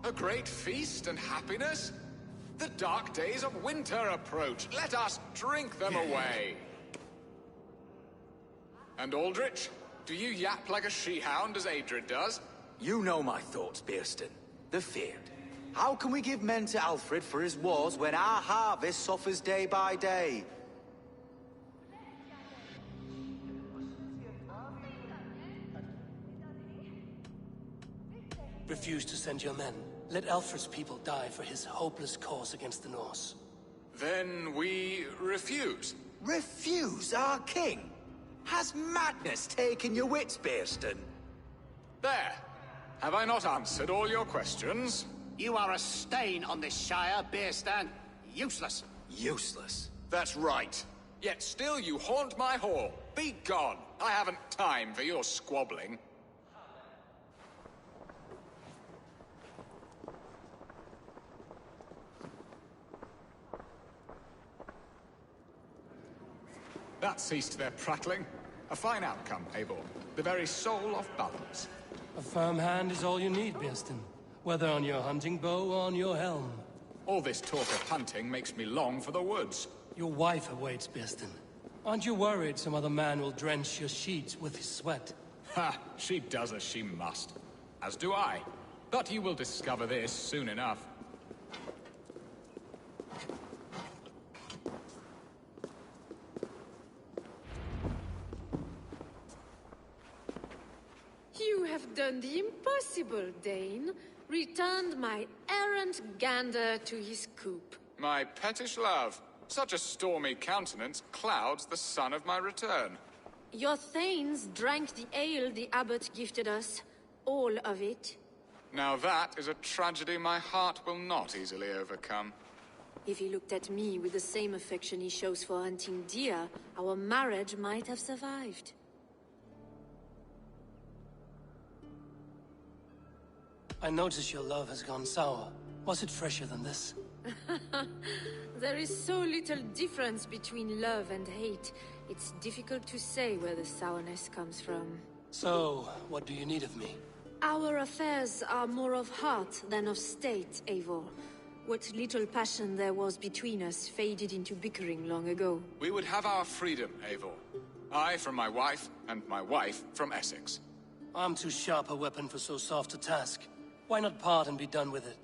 A great feast and happiness? The dark days of winter approach. Let us drink them away. And Aldrich, do you yap like a she-hound as Adrid does? You know my thoughts, Bearston. The feared. How can we give men to Alfred for his wars when our harvest suffers day by day? Refuse to send your men. Let Alfred's people die for his hopeless cause against the Norse. Then we refuse. Refuse our king? Has madness taken your wits, Bearston? There. Have I not answered all your questions? You are a stain on this Shire, Bearstan. Useless. Useless? That's right. Yet still you haunt my hall. Be gone. I haven't time for your squabbling. That ceased their prattling. A fine outcome, Eivor. The very soul of balance. A firm hand is all you need, Bearston. Whether on your hunting bow or on your helm. All this talk of hunting makes me long for the woods. Your wife awaits, Bearston. Aren't you worried some other man will drench your sheets with his sweat? Ha! She does as she must. As do I. But you will discover this soon enough. You have done the impossible, Dane. Returned my errant gander to his coop. My pettish love. Such a stormy countenance clouds the sun of my return. Your thanes drank the ale the abbot gifted us. All of it. Now that is a tragedy my heart will not easily overcome. If he looked at me with the same affection he shows for hunting deer, our marriage might have survived. I notice your love has gone sour. Was it fresher than this? There is so little difference between love and hate. It's difficult to say where the sourness comes from. So, what do you need of me? Our affairs are more of heart than of state, Eivor. What little passion there was between us faded into bickering long ago. We would have our freedom, Eivor. I from my wife, and my wife from Essex. I'm too sharp a weapon for so soft a task. Why not part and be done with it?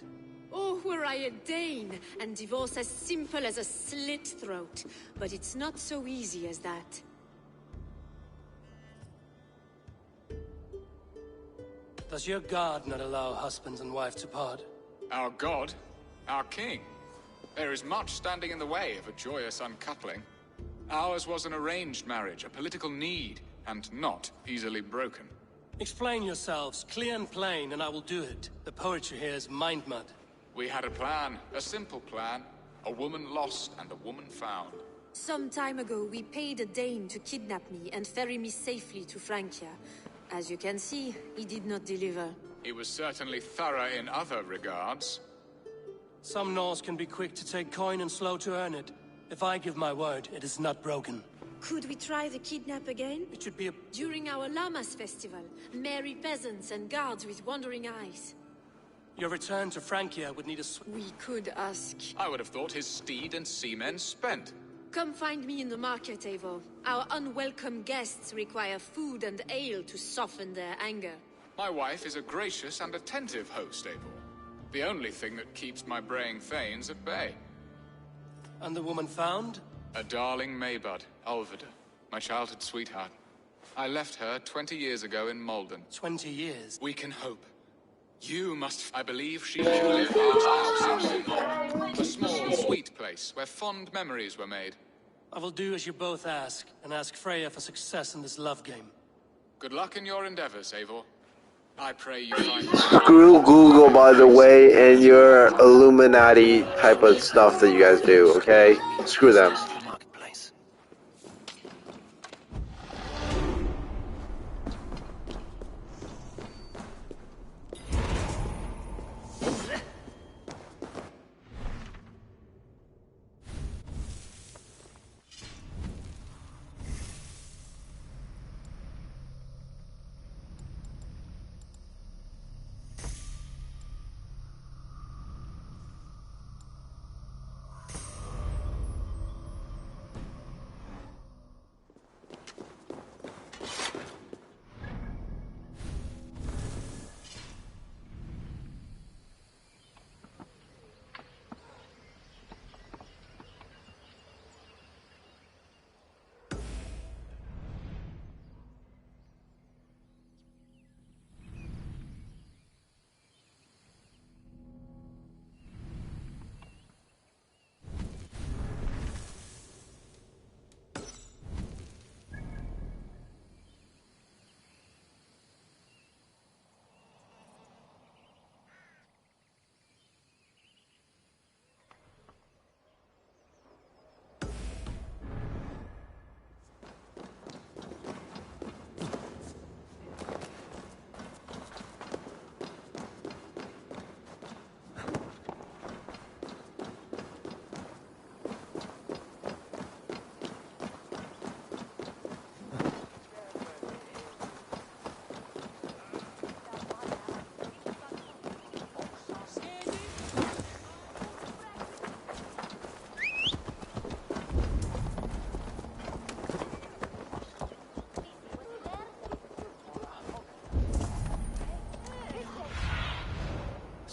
Oh, were I a Dane, and divorce as simple as a slit throat. But it's not so easy as that. Does your god not allow husbands and wife to part? Our god? Our king? There is much standing in the way of a joyous uncoupling. Ours was an arranged marriage, a political need, and not easily broken. Explain yourselves, clear and plain, and I will do it. The poetry here is mind mud. We had a plan, a simple plan. A woman lost and a woman found. Some time ago, we paid a Dane to kidnap me and ferry me safely to Francia. As you can see, he did not deliver. He was certainly thorough in other regards. Some Norse can be quick to take coin and slow to earn it. If I give my word, it is not broken. Could we try the kidnap again? It should be a... During our Llamas festival, merry peasants and guards with wandering eyes. Your return to Francia would need a... We could ask. I would have thought his steed and seamen spent. Come find me in the market, Eivor. Our unwelcome guests require food and ale to soften their anger. My wife is a gracious and attentive host, Eivor. The only thing that keeps my braying thanes at bay. And the woman found? A darling Maybud, Ulvida, my childhood sweetheart. I left her 20 years ago in Malden. 20 years? We can hope. You must... I believe she lived house in Malden. A small, sweet place where fond memories were made. I will do as you both ask, and ask Freya for success in this love game. Good luck in your endeavors, Eivor. I pray you find... Screw Google, by the way, and your Illuminati type of stuff that you guys do, okay? Screw them.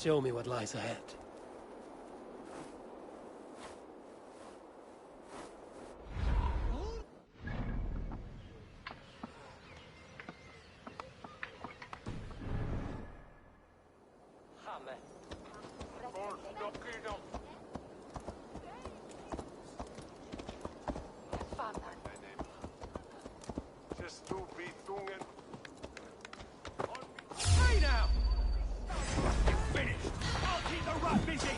Show me what lies ahead. Hey now! You finished! I'll keep the rat busy!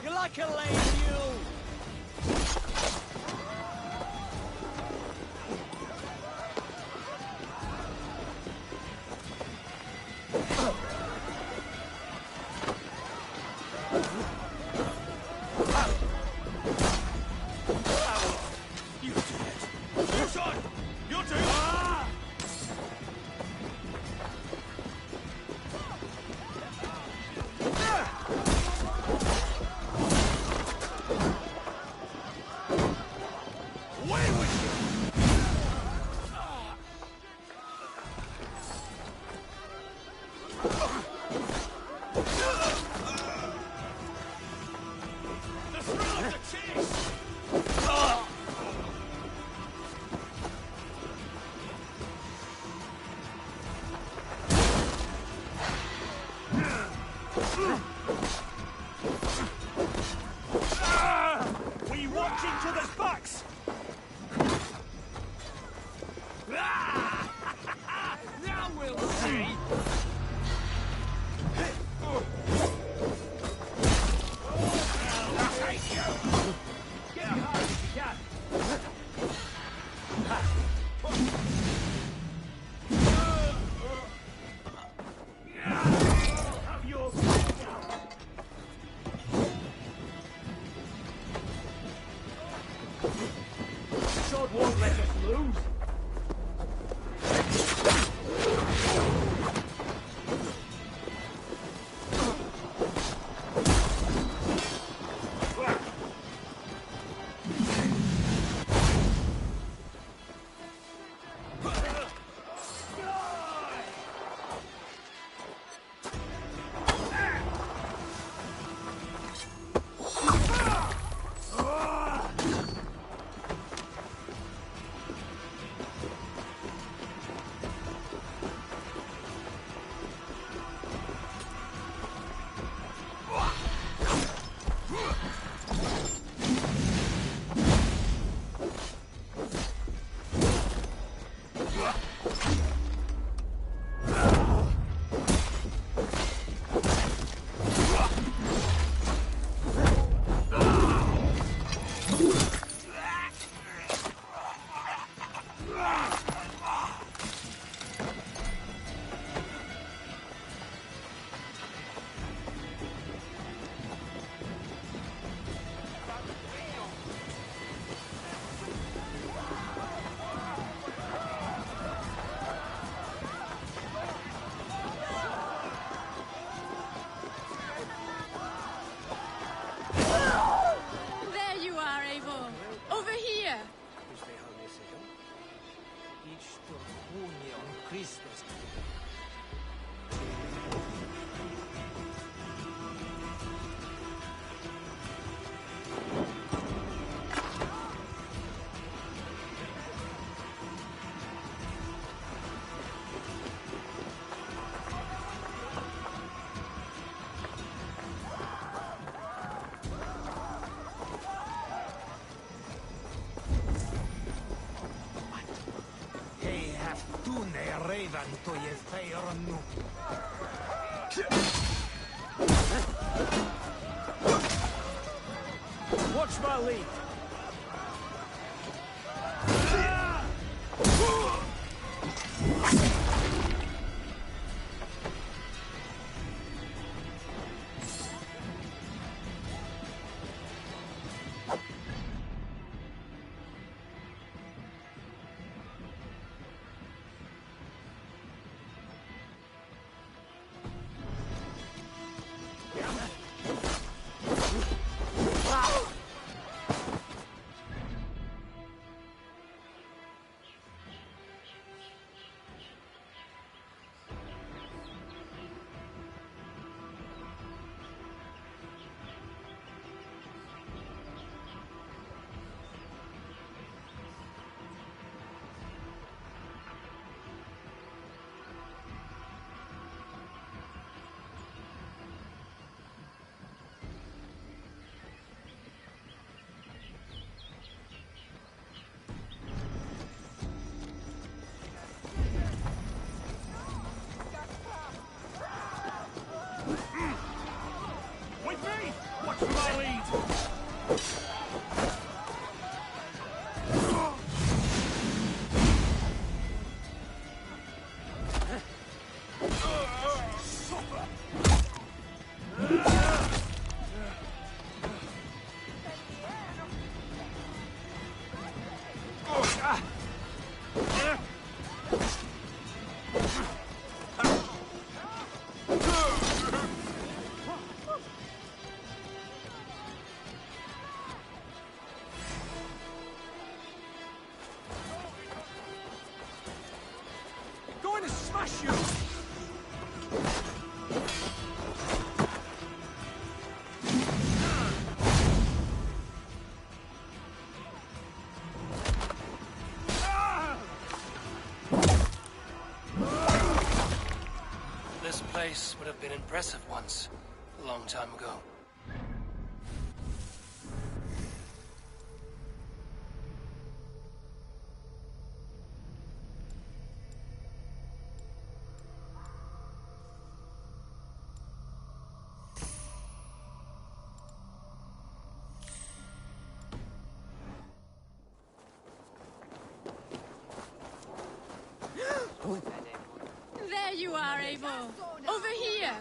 You like a lame mule? You do it! You son! You do it! Away with you! The thrill of the chase! We watch each other's backs! Now we'll see! I'll take you! Get hard if you can! Have your sword won't let us lose! Christus. Raven to ye fair nu. Watch my lead. Going to smash you! This place would have been impressive once, a long time ago. There you are, Eivor. Over here.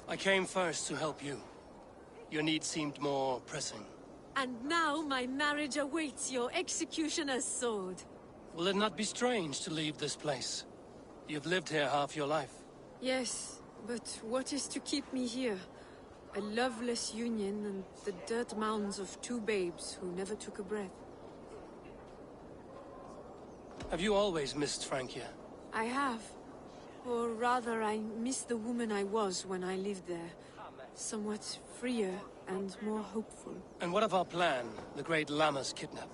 I came first to help you. Your need seemed more pressing. And now my marriage awaits your executioner's sword. Will it not be strange to leave this place? You've lived here half your life. Yes, but what is to keep me here? A loveless union and the dirt mounds of two babes who never took a breath. Have you always missed Francia? I have. Or rather, I miss the woman I was when I lived there. Somewhat freer and more hopeful. And what of our plan, the great Lamma's kidnap?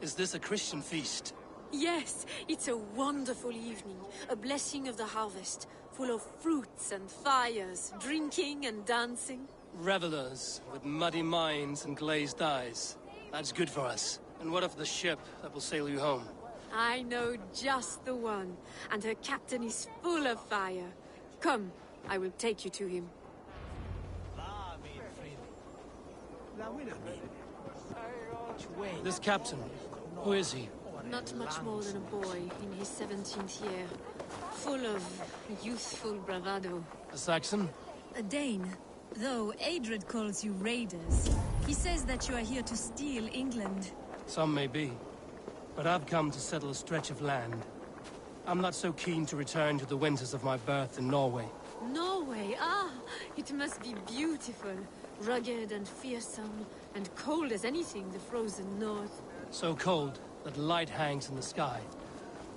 Is this a Christian feast? Yes, it's a wonderful evening. A blessing of the harvest, full of fruits and fires, drinking and dancing. Revelers with muddy minds and glazed eyes. That's good for us. And what of the ship that will sail you home? I know just the one, and her captain is full of fire. Come, I will take you to him. This captain, who is he? Not much more than a boy in his 17th year. Full of youthful bravado. A Saxon? A Dane. Though Adred calls you raiders. He says that you are here to steal England. Some may be. But I've come to settle a stretch of land. I'm not so keen to return to the winters of my birth in Norway. Norway? Ah, it must be beautiful. Rugged and fearsome, and cold as anything the frozen north. So cold that light hangs in the sky.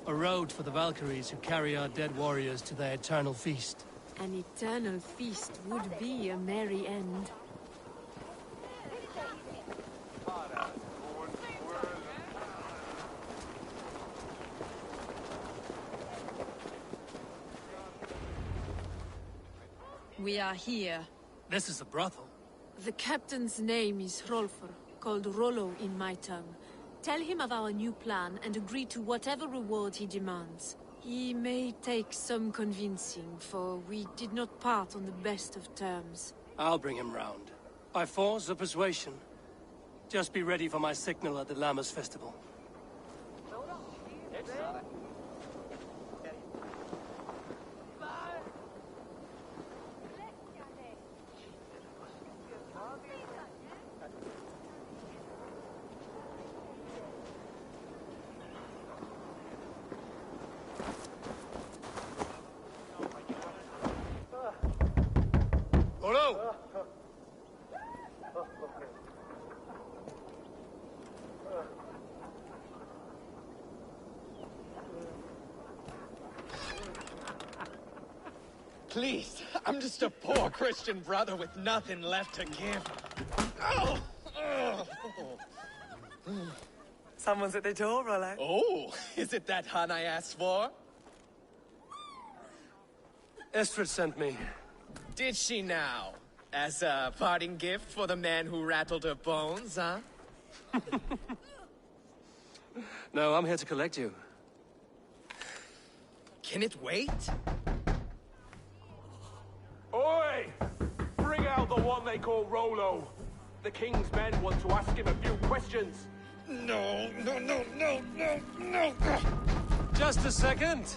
A road for the Valkyries who carry our dead warriors to their eternal feast. An eternal feast would be a merry end. We are here. This is a brothel. The captain's name is Hrolfr, called Rollo in my tongue. Tell him of our new plan and agree to whatever reward he demands. He may take some convincing, for we did not part on the best of terms. I'll bring him round. By force or persuasion. Just be ready for my signal at the Lammas festival. Please, I'm just a poor Christian brother with nothing left to give. Oh! Someone's at the door, Rollo. Oh, is it that hun I asked for? Estrid sent me. Did she now? As a parting gift for the man who rattled her bones, huh? No, I'm here to collect you. Can it wait? Oi! Bring out the one they call Rollo. The king's men want to ask him a few questions. No. Just a second.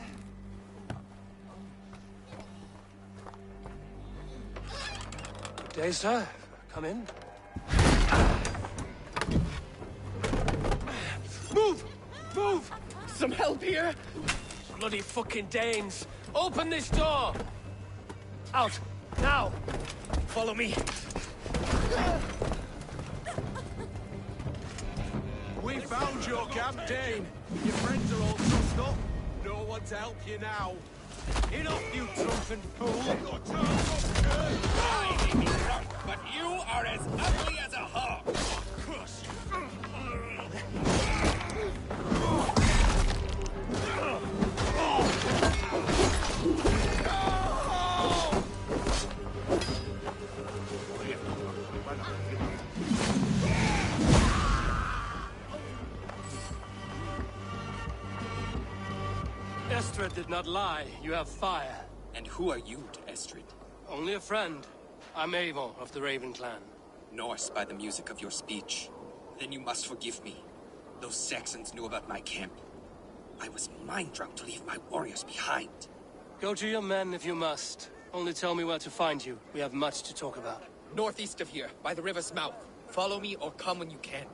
Good day, sir. Come in. Move! Move! Some help here? Bloody fucking Danes! Open this door! Out! Now! Follow me. We found your camp, Dane. Your friends are all trussed up. No one to help you now. Enough, you drunken fool! I may be drunk, but you are as ugly as a hog. Estrid did not lie. You have fire. And who are you to Estrid? Only a friend. I'm Eivor of the Raven clan. Norse by the music of your speech. Then you must forgive me. Those Saxons knew about my camp. I was mind-drunk to leave my warriors behind. Go to your men if you must. Only tell me where to find you. We have much to talk about. Northeast of here, by the river's mouth. Follow me or come when you can.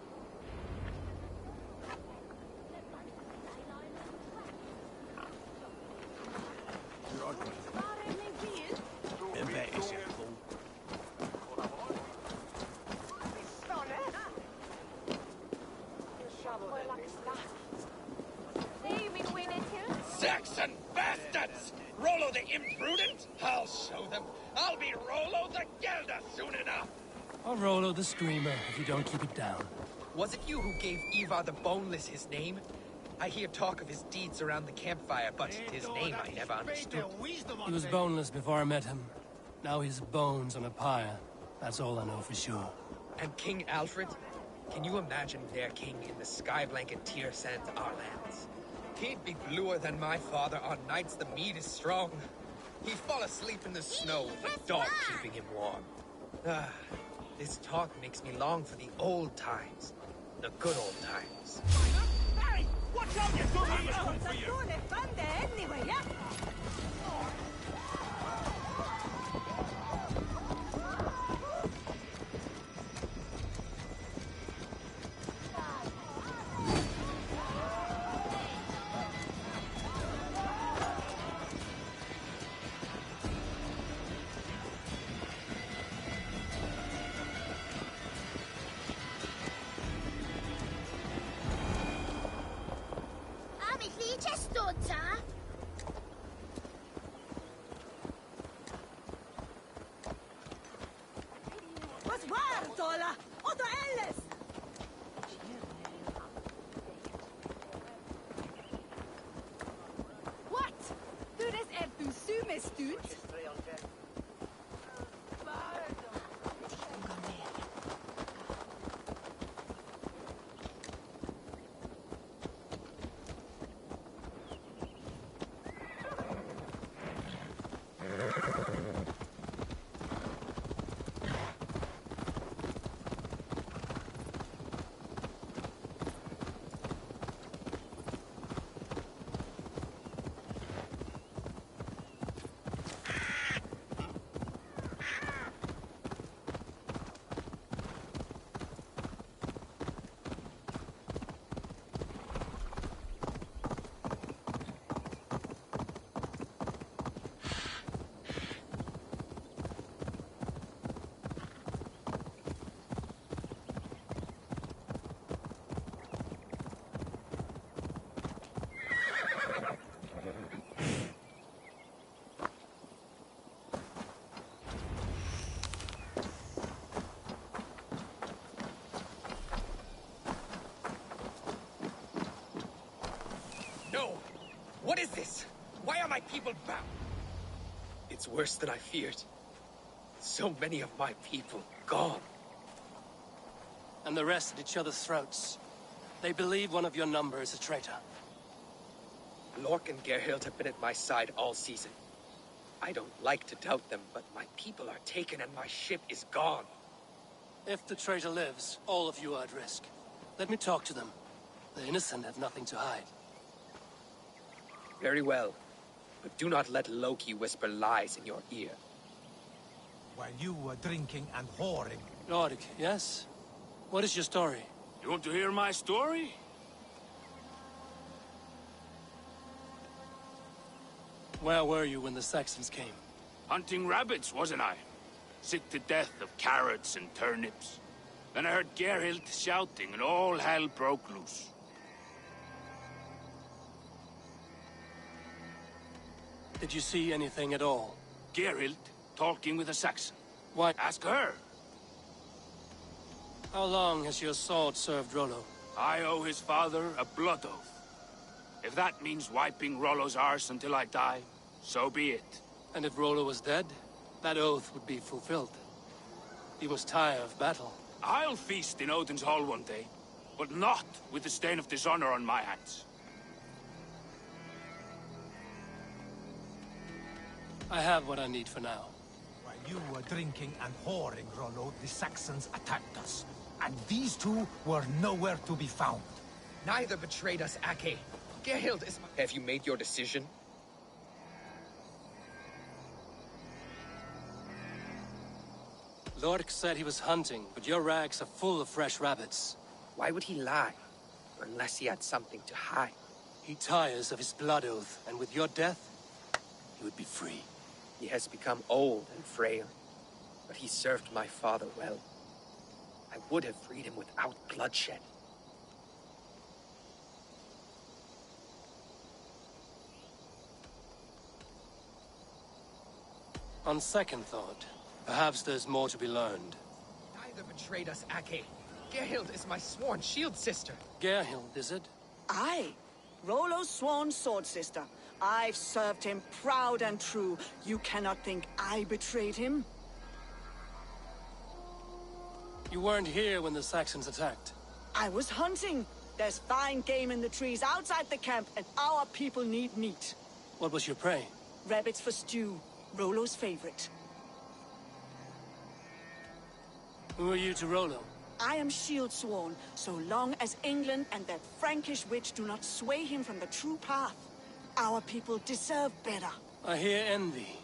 Saxon bastards! Rollo the imprudent? I'll show them. I'll be Rollo the Gelder soon enough. Or Rollo the Screamer, if you don't keep it down. Was it you who gave Ivar the Boneless his name? I hear talk of his deeds around the campfire, but his name I never understood. He was boneless before I met him. Now he's bones on a pyre. That's all I know for sure. And King Alfred? Can you imagine their king in the sky blanket Tyr sent our lands? He'd be bluer than my father on nights the mead is strong. He'd fall asleep in the snow with a dog keeping him warm. Ah, this talk makes me long for the old times. The good old times. Hey! Watch out, you dummy! Come for you! Anyway, yeah? What is this? Why are my people bound? It's worse than I feared. So many of my people gone. And the rest at each other's throats. They believe one of your number is a traitor. Lork and Gerhild have been at my side all season. I don't like to doubt them, but my people are taken and my ship is gone. If the traitor lives, all of you are at risk. Let me talk to them. The innocent have nothing to hide. Very well. But do not let Loki whisper lies in your ear. While you were drinking and whoring. Lorik, yes? What is your story? You want to hear my story? Where were you when the Saxons came? Hunting rabbits, wasn't I? Sick to death of carrots and turnips. Then I heard Gerhild shouting and all hell broke loose. Did you see anything at all? Gerhild talking with a Saxon. Why? Ask her. How long has your sword served Rollo? I owe his father a blood oath. If that means wiping Rollo's arse until I die, so be it. And if Rollo was dead, that oath would be fulfilled. He was tired of battle. I'll feast in Odin's hall one day, but not with the stain of dishonor on my hands. I have what I need for now. While you were drinking and whoring, Rollo, the Saxons attacked us. And these two were nowhere to be found. Neither betrayed us, Ake. Gerhild is... Have you made your decision? Lork said he was hunting, but your rags are full of fresh rabbits. Why would he lie? Unless he had something to hide. He tires of his blood oath, and with your death, he would be free. He has become old and frail, but he served my father well. I would have freed him without bloodshed. On second thought, perhaps there's more to be learned. Neither betrayed us, Ake. Gerhild is my sworn shield sister. Gerhild, is it? Aye. Rollo's sworn sword sister. I've served him proud and true. You cannot think I betrayed him? You weren't here when the Saxons attacked. I was hunting. There's fine game in the trees outside the camp, and our people need meat. What was your prey? Rabbits for stew. Rollo's favorite. Who are you to Rollo? I am shield sworn, so long as England and that Frankish witch do not sway him from the true path. Our people deserve better. I hear envy.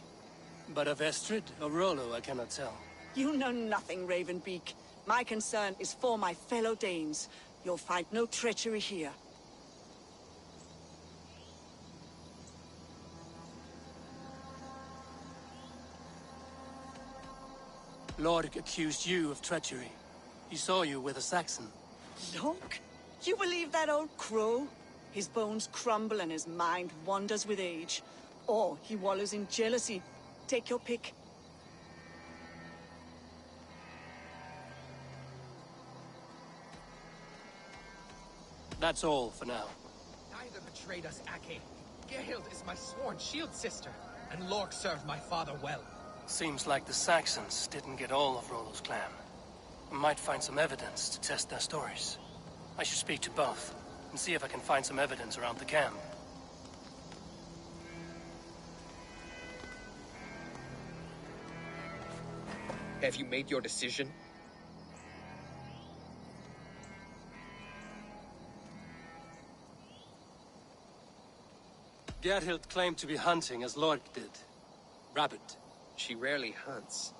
But of Estrid or Rollo, I cannot tell. You know nothing, Ravenbeak. My concern is for my fellow Danes. You'll find no treachery here. Lork accused you of treachery. He saw you with a Saxon. Lork? You believe that old crow? His bones crumble and his mind wanders with age. Or he wallows in jealousy. Take your pick. That's all for now. Neither betrayed us, Ake. Gerhild is my sworn shield sister, and Lork served my father well. Seems like the Saxons didn't get all of Rollo's clan. I might find some evidence to test their stories. I should speak to both, and see if I can find some evidence around the camp. Have you made your decision? Gerhild claimed to be hunting as Lork did. Rabbit. She rarely hunts.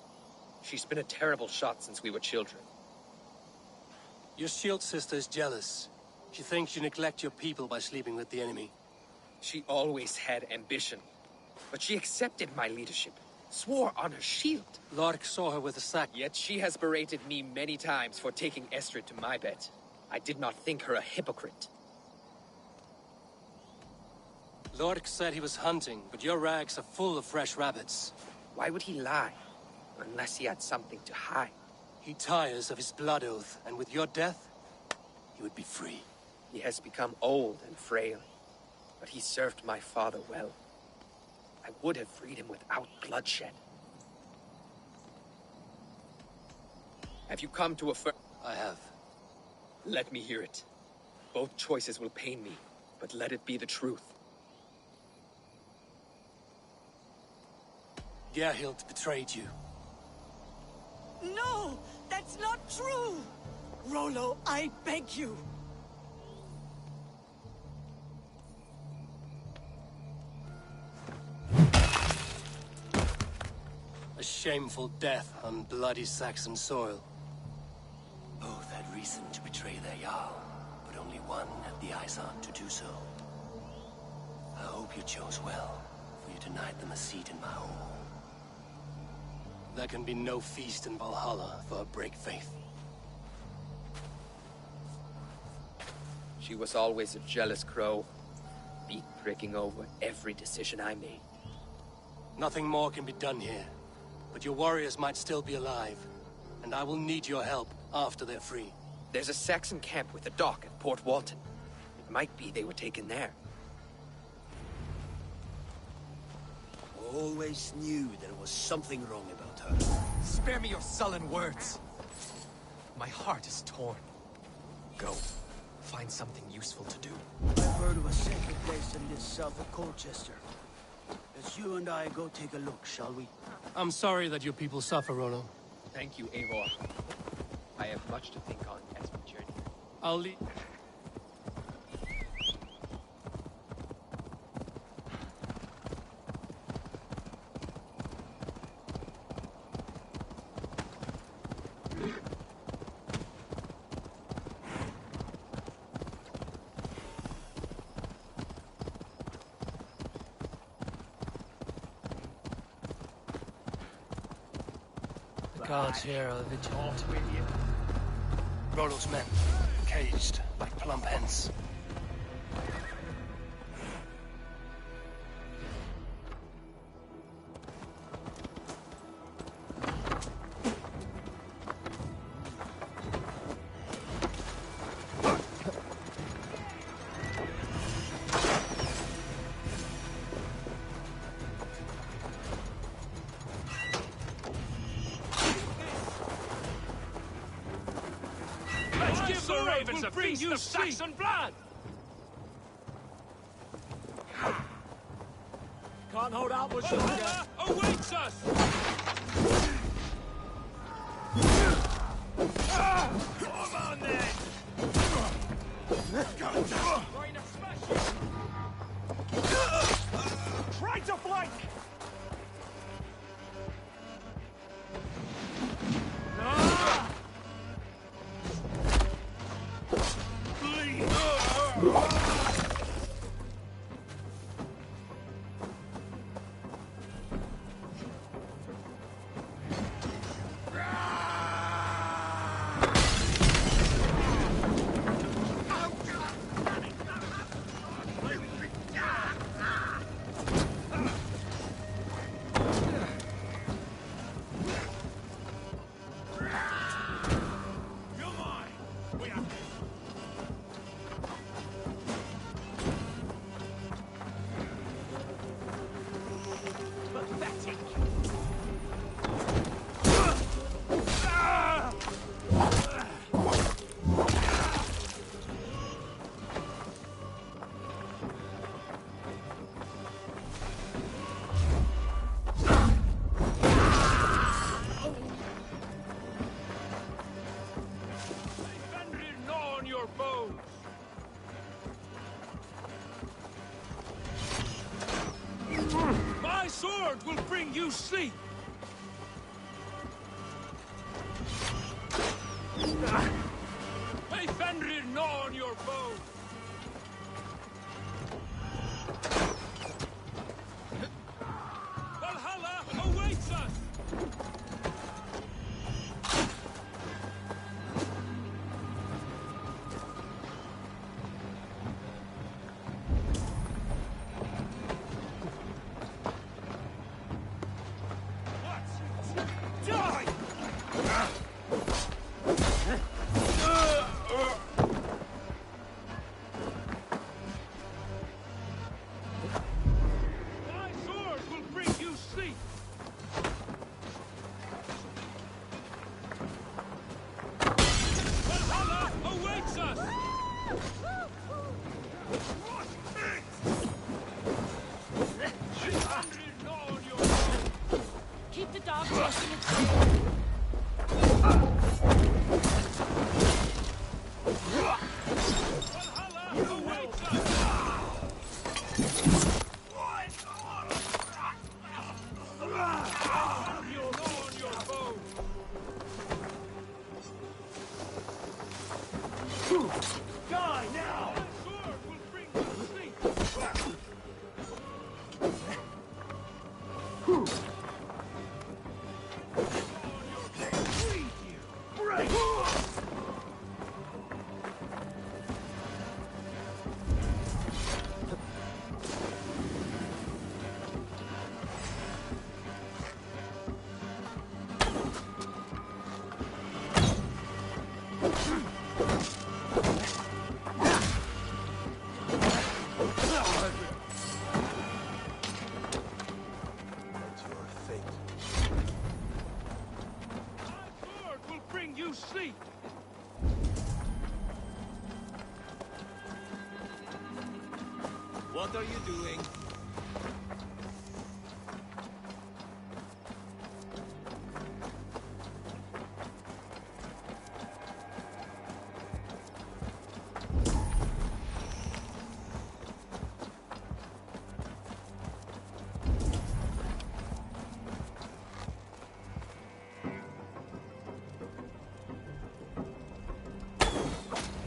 She's been a terrible shot since we were children. Your shield sister is jealous. She thinks you neglect your people by sleeping with the enemy. She always had ambition. But she accepted my leadership. Swore on her shield. Lork saw her with a sack. Yet she has berated me many times for taking Estrid to my bed. I did not think her a hypocrite. Lork said he was hunting, but your rags are full of fresh rabbits. Why would he lie? Unless he had something to hide. He tires of his blood oath, and with your death, he would be free. He has become old and frail, but he served my father well. I would have freed him without bloodshed. Have you come to affirm? I have. Let me hear it. Both choices will pain me, but let it be the truth. Gerhild betrayed you. No! That's not true! Rollo, I beg you! A shameful death on bloody Saxon soil. Both had reason to betray their Jarl, but only one had the eyes on to do so. I hope you chose well, for you denied them a seat in my home. There can be no feast in Valhalla for a break faith. She was always a jealous crow, beak pricking over every decision I made. Nothing more can be done here, but your warriors might still be alive, and I will need your help after they're free. There's a Saxon camp with a dock at Port Walton. It might be they were taken there. Always knew there was something wrong about her. Spare me your sullen words. My heart is torn. Go. Find something useful to do. I've heard of a sacred place in this south of Colchester. Let's you and I go take a look, shall we? I'm sorry that your people suffer, Rollo. Thank you, Eivor. I have much to think on as we journey. I'll leave. Guards here are vigilant. Rollo's men, caged like plump hens. Give the ravens a feast of Saxon blood! Can't hold out much Vahalla awaits us! Come on then! Try to flank! My sword will bring you sleep! May Fenrir gnaw on your bones! Valhalla awaits us! Keep the dog chasing its tail. Die now! Sleep! What are you doing?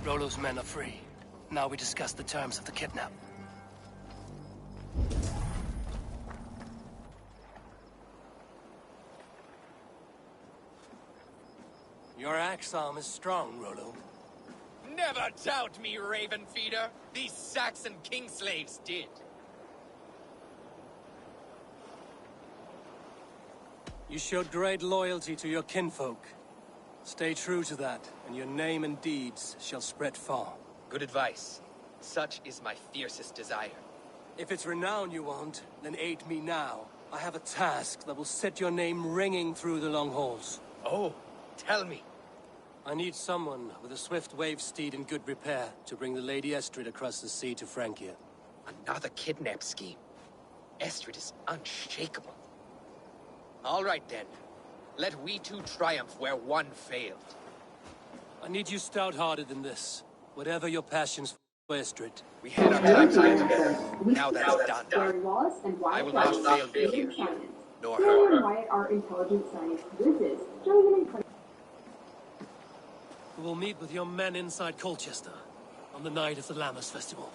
Rollo's men are free. Now we discuss the terms of the kidnap. Your axe arm is strong, Rollo. Never doubt me, Raven Feeder. These Saxon kingslaves did. You showed great loyalty to your kinfolk. Stay true to that, and your name and deeds shall spread far. Good advice. Such is my fiercest desire. If it's renown you want, then aid me now. I have a task that will set your name ringing through the long halls. Oh, tell me. I need someone with a swift wave steed in good repair to bring the Lady Estrid across the sea to Francia. Another kidnap scheme. Estrid is unshakable. All right then. Let we two triumph where one failed. I need you stout-hearted in this. Whatever your passions for Estrid. We had our time together. Now that's done. I will not fail you, nor her. Are intelligent science quizzes, showing an incredible. We will meet with your men inside Colchester on the night of the Lammas Festival.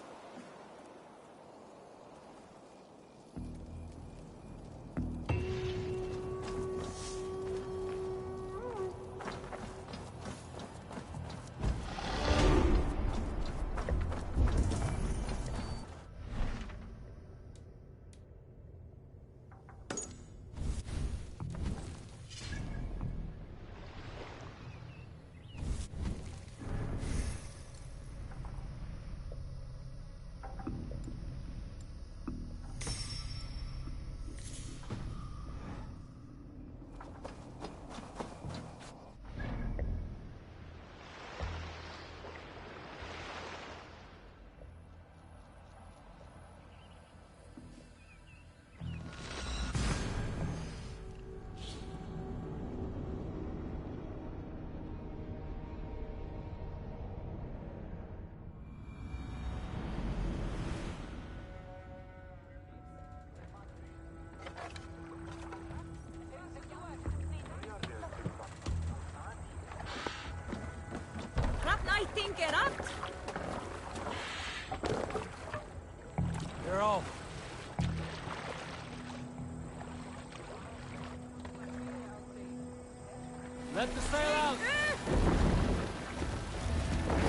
You're off. Let the sail out.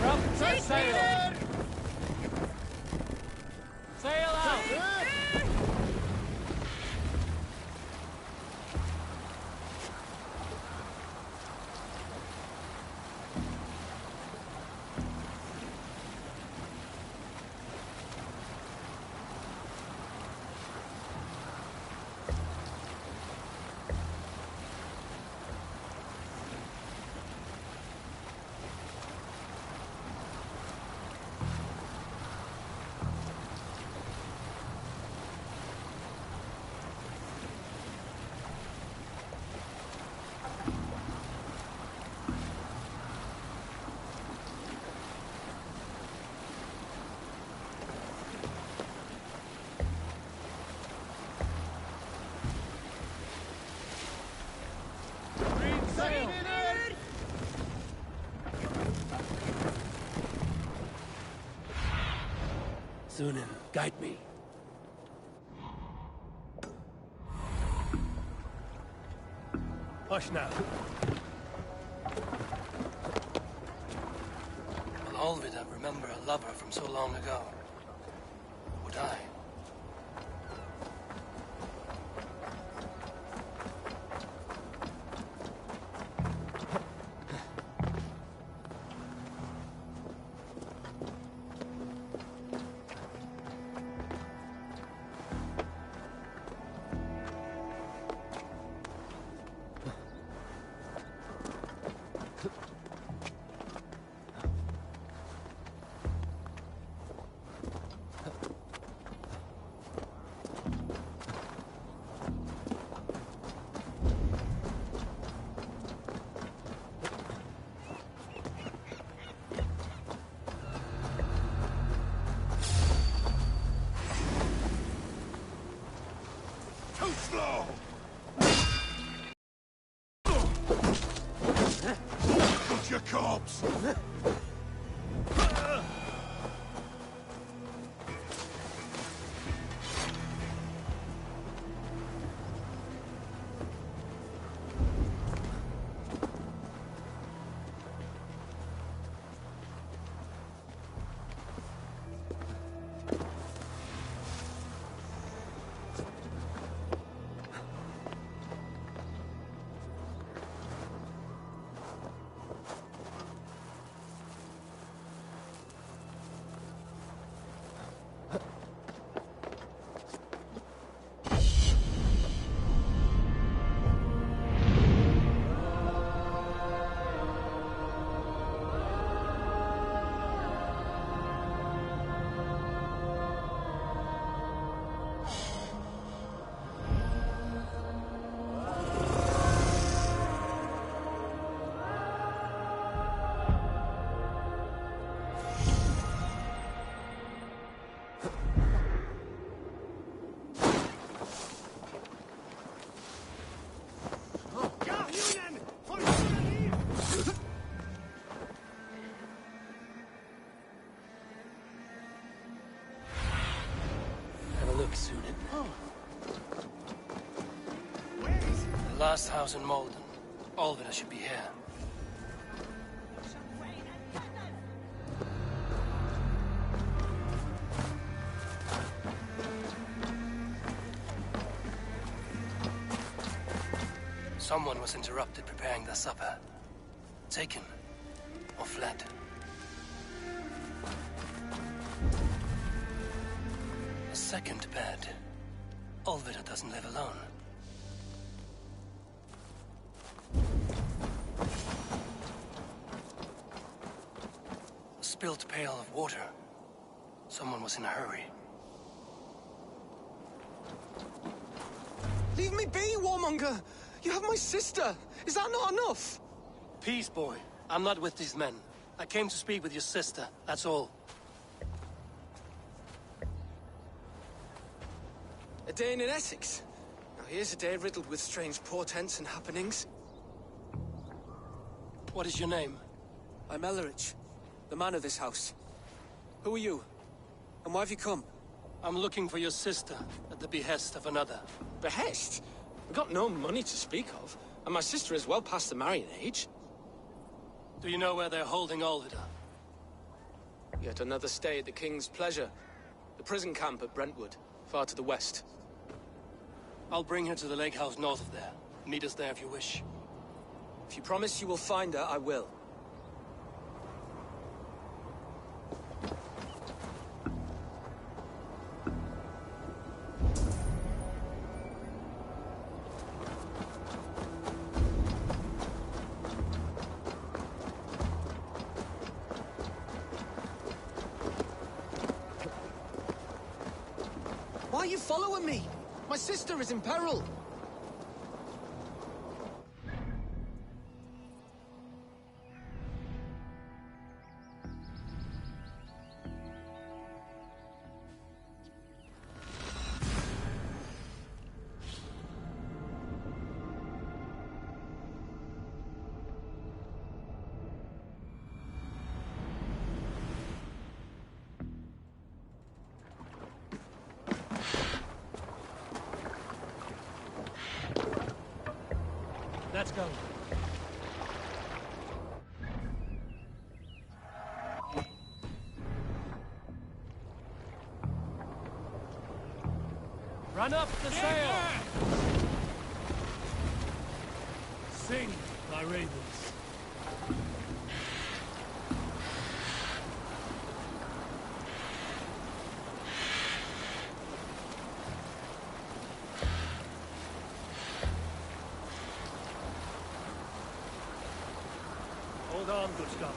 Drop the sail. Sail out. Sunan, guide me. Hush now. Will Olvida remember a lover from so long ago? Would I? back soon. The last house in Malden. Olvida should be here. Someone was interrupted preparing their supper. Taken or fled. A second bed. Olvida doesn't live alone. A spilled pail of water. Someone was in a hurry. Leave me be, warmonger! You have my sister! Is that not enough? Peace, boy. I'm not with these men. I came to speak with your sister, that's all. A day in Essex. Now here's a day riddled with strange portents and happenings. What is your name? I'm Ellerich, the man of this house. Who are you? And why have you come? I'm looking for your sister at the behest of another. Behest? We've got no money to speak of, and my sister is well past the marrying age. Do you know where they're holding Olvida? Yet another stay at the King's pleasure. The prison camp at Brentwood, far to the west. I'll bring her to the lake house north of there. Meet us there if you wish. If you promise you will find her, I will. Why are you following me? My sister is in peril. Let's go. Run up the sail! Sing, my ravens. Hold on, good Scott.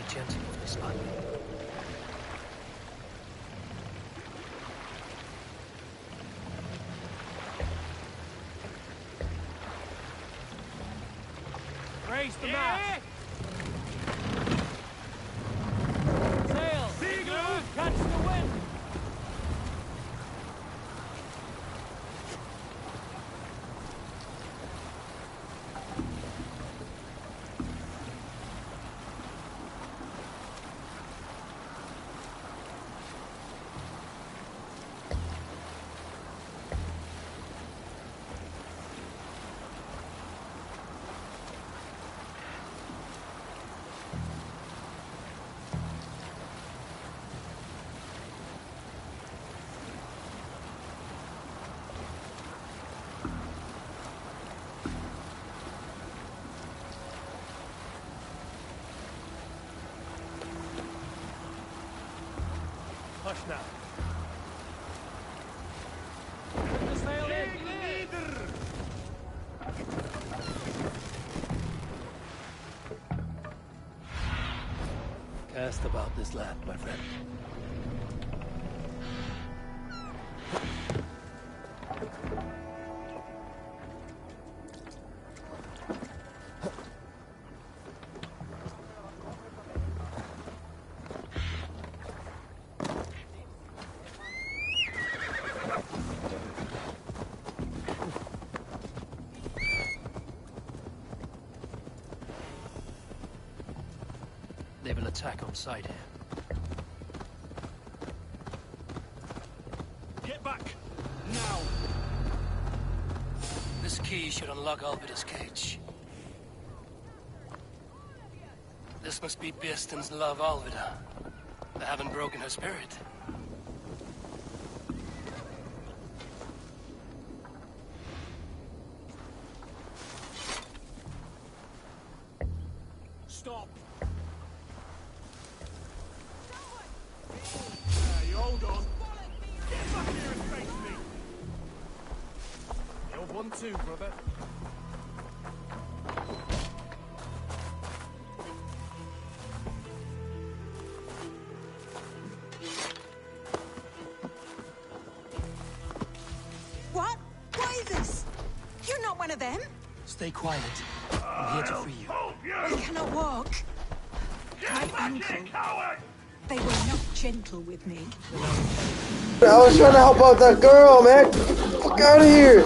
Gentle with this man. Raise the mast! Sail! Seagull! Catch the wind! much now. Put the sail in. Cast about this land, my friend. They will attack on sight here. Get back! Now! This key should unlock Alvida's cage. This must be Bieston's love, Alvida. They haven't broken her spirit. Stop! You hold on. Get back here and face me! You're 1-2, brother. What? Why this? You're not one of them? Stay quiet. I'm here to free you. We cannot walk. My uncle. They were not gentle with me. I was trying to help out that girl, man. Fuck out of here.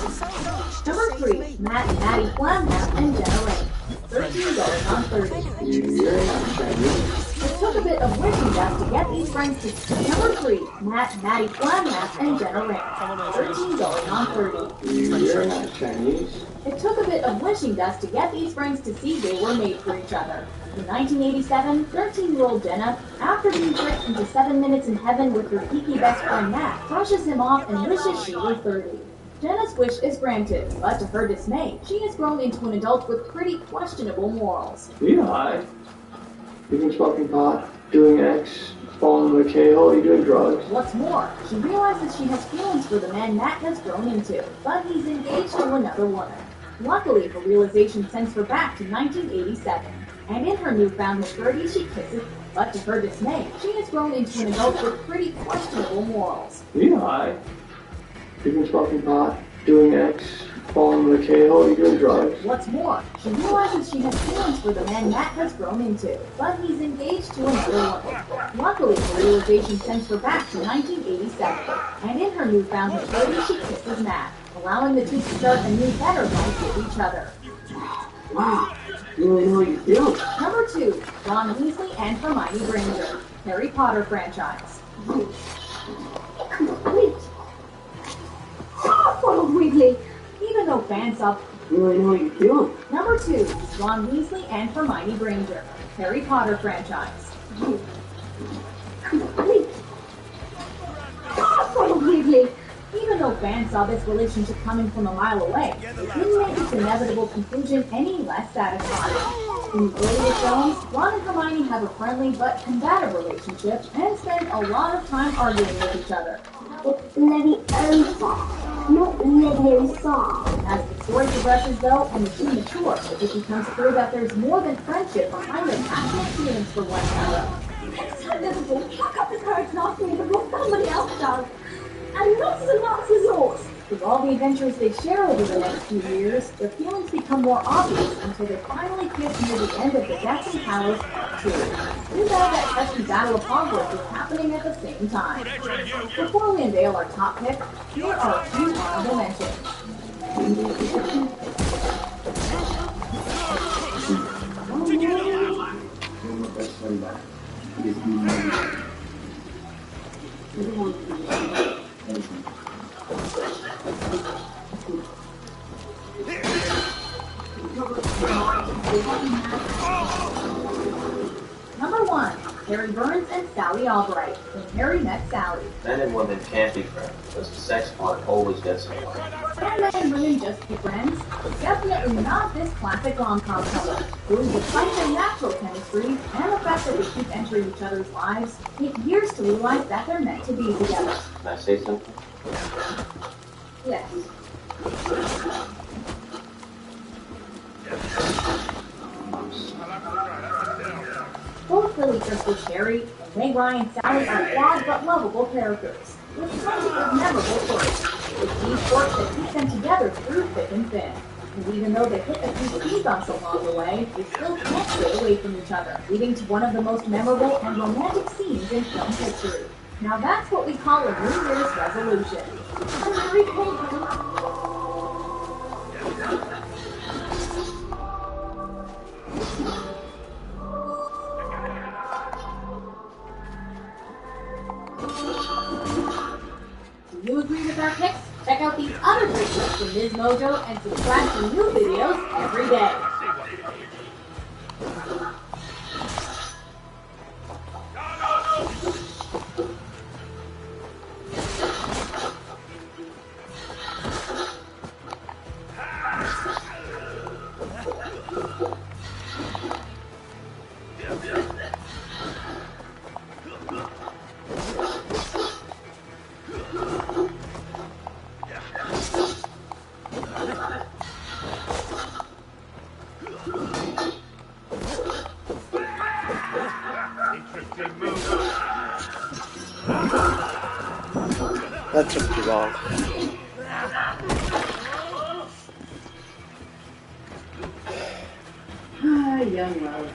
Number 3, Matt and Maddie Flamhouse and Jenna Lane. $13 on 30. It took a bit of wishing dust to get these friends to number 3, Matt and Maddie Flamhouse and Jenna Lane. $13 on 30. You're not Chinese. It took a bit of wishing dust to get these friends to see they were made for each other. In 1987, 13-year-old Jenna, after being tricked into 7 minutes in heaven with her geeky best friend Matt, brushes him off and wishes she were 30. Jenna's wish is granted, but to her dismay, she has grown into an adult with pretty questionable morals. You high. You've been smoking pot, doing X, falling in the K-hole, you doing drugs. What's more, she realizes she has feelings for the man Matt has grown into, but he's engaged to another woman. Luckily, her realization sends her back to 1987. And in her newfound maturity, she kisses, but to her dismay, she has grown into an adult with pretty questionable morals. You high. You've been smoking pot, doing X, falling in the K-hole, you doing drugs. What's more, she realizes she has feelings for the man Matt has grown into, but he's engaged to another woman. Luckily, her realization sends her back to 1987. And in her newfound maturity, she kisses Matt, allowing the two to start a new better life with each other. Wow. You really know what you feel. Number 2, Ron Weasley and Hermione Granger, Harry Potter franchise. Complete. Ronald Weasley. Even though fans up. You really know what you feel. Number 2, Ron Weasley and Hermione Granger, Harry Potter franchise. Complete. Ronald Weasley. Even though fans saw this relationship coming from a mile away, it couldn't make its inevitable conclusion any less satisfying. In the earlier films, Ron and Hermione have a friendly but combative relationship and spend a lot of time arguing with each other. It's Leviosa, not Leviosa. As the story progresses, though, and the two mature, it becomes clear that there's more than friendship behind their passionate feelings for one another. It's so difficult. Pluck up the courage and ask me before somebody else does. And not as a last resort. With all the adventures they share over the next few years, their feelings become more obvious until they finally kiss near the end of the Deathly Hallows Part 2. Too bad that pesky Battle of Hogwarts is happening at the same time. Before we unveil our top pick, here are a few honorable mentions. Number 1, Harry Burns and Sally Albright, when Harry met Sally. Men and women can't be friends because the sex part always gets involved. Can men and women just be friends? Definitely not this classic rom-com couple, who, despite their natural chemistry and the fact that they keep entering each other's lives, take years to realize that they're meant to be together. Can I say something? Yes. Both Billy Crystal's Harry and Meg Ryan Sally are flawed but lovable characters, with plenty of memorable stories. It's these quirks that keep them together through thick and thin. And even though they hit a few speed bumps along the way, they still can't stay away from each other, leading to one of the most memorable and romantic scenes in film history. Now that's what we call a New Year's resolution. I'm very Do you agree with our picks? Check out these other great clips from Ms. Mojo and subscribe to new videos every day. That took too long. Young love.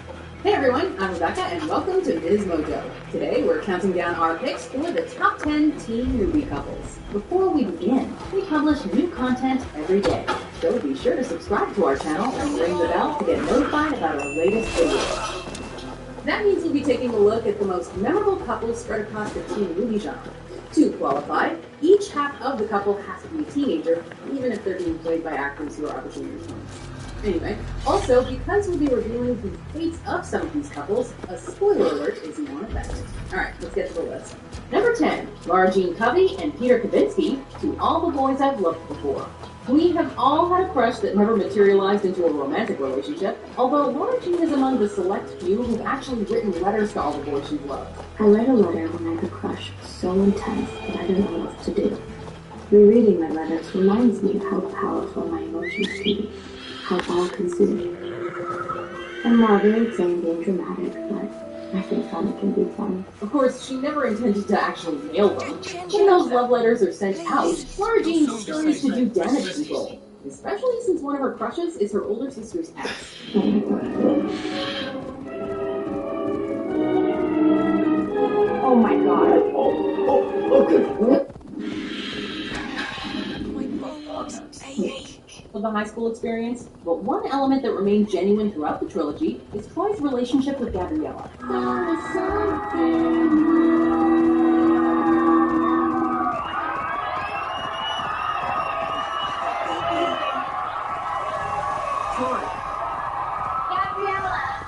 Hey everyone, I'm Rebecca and welcome to Ms. Mojo. Today we're counting down our picks for the top 10 teen movie couples. Before we begin, we publish new content every day, so be sure to subscribe to our channel and ring the bell to get notified about our latest videos. That means we'll be taking a look at the most memorable couples spread across the teen movie genre. To qualify, each half of the couple has to be a teenager, even if they're being played by actors who are obviously in their 20s. Anyway, also, because we'll be revealing the fates of some of these couples, a spoiler alert is in effect. Alright, let's get to the list. Number 10, Laura Jean Covey and Peter Kavinsky, To All the Boys I've Loved Before. We have all had a crush that never materialized into a romantic relationship, although Laura Jean is among the select few who've actually written letters to all the boys she's loved. I read a letter when I had a crush so intense that I didn't know what to do. Rereading my letters reminds me of how powerful my emotions can be, how all-consuming. I'm marveling saying being dramatic, but I think fun can be fun. Of course, she never intended to actually mail them. When those love letters are sent out, Laura Jean sure used to do damage control, especially since one of her crushes is her older sister's ex. Oh my god. Okay. Of the high school experience, but one element that remained genuine throughout the trilogy is Troy's relationship with Gabriella.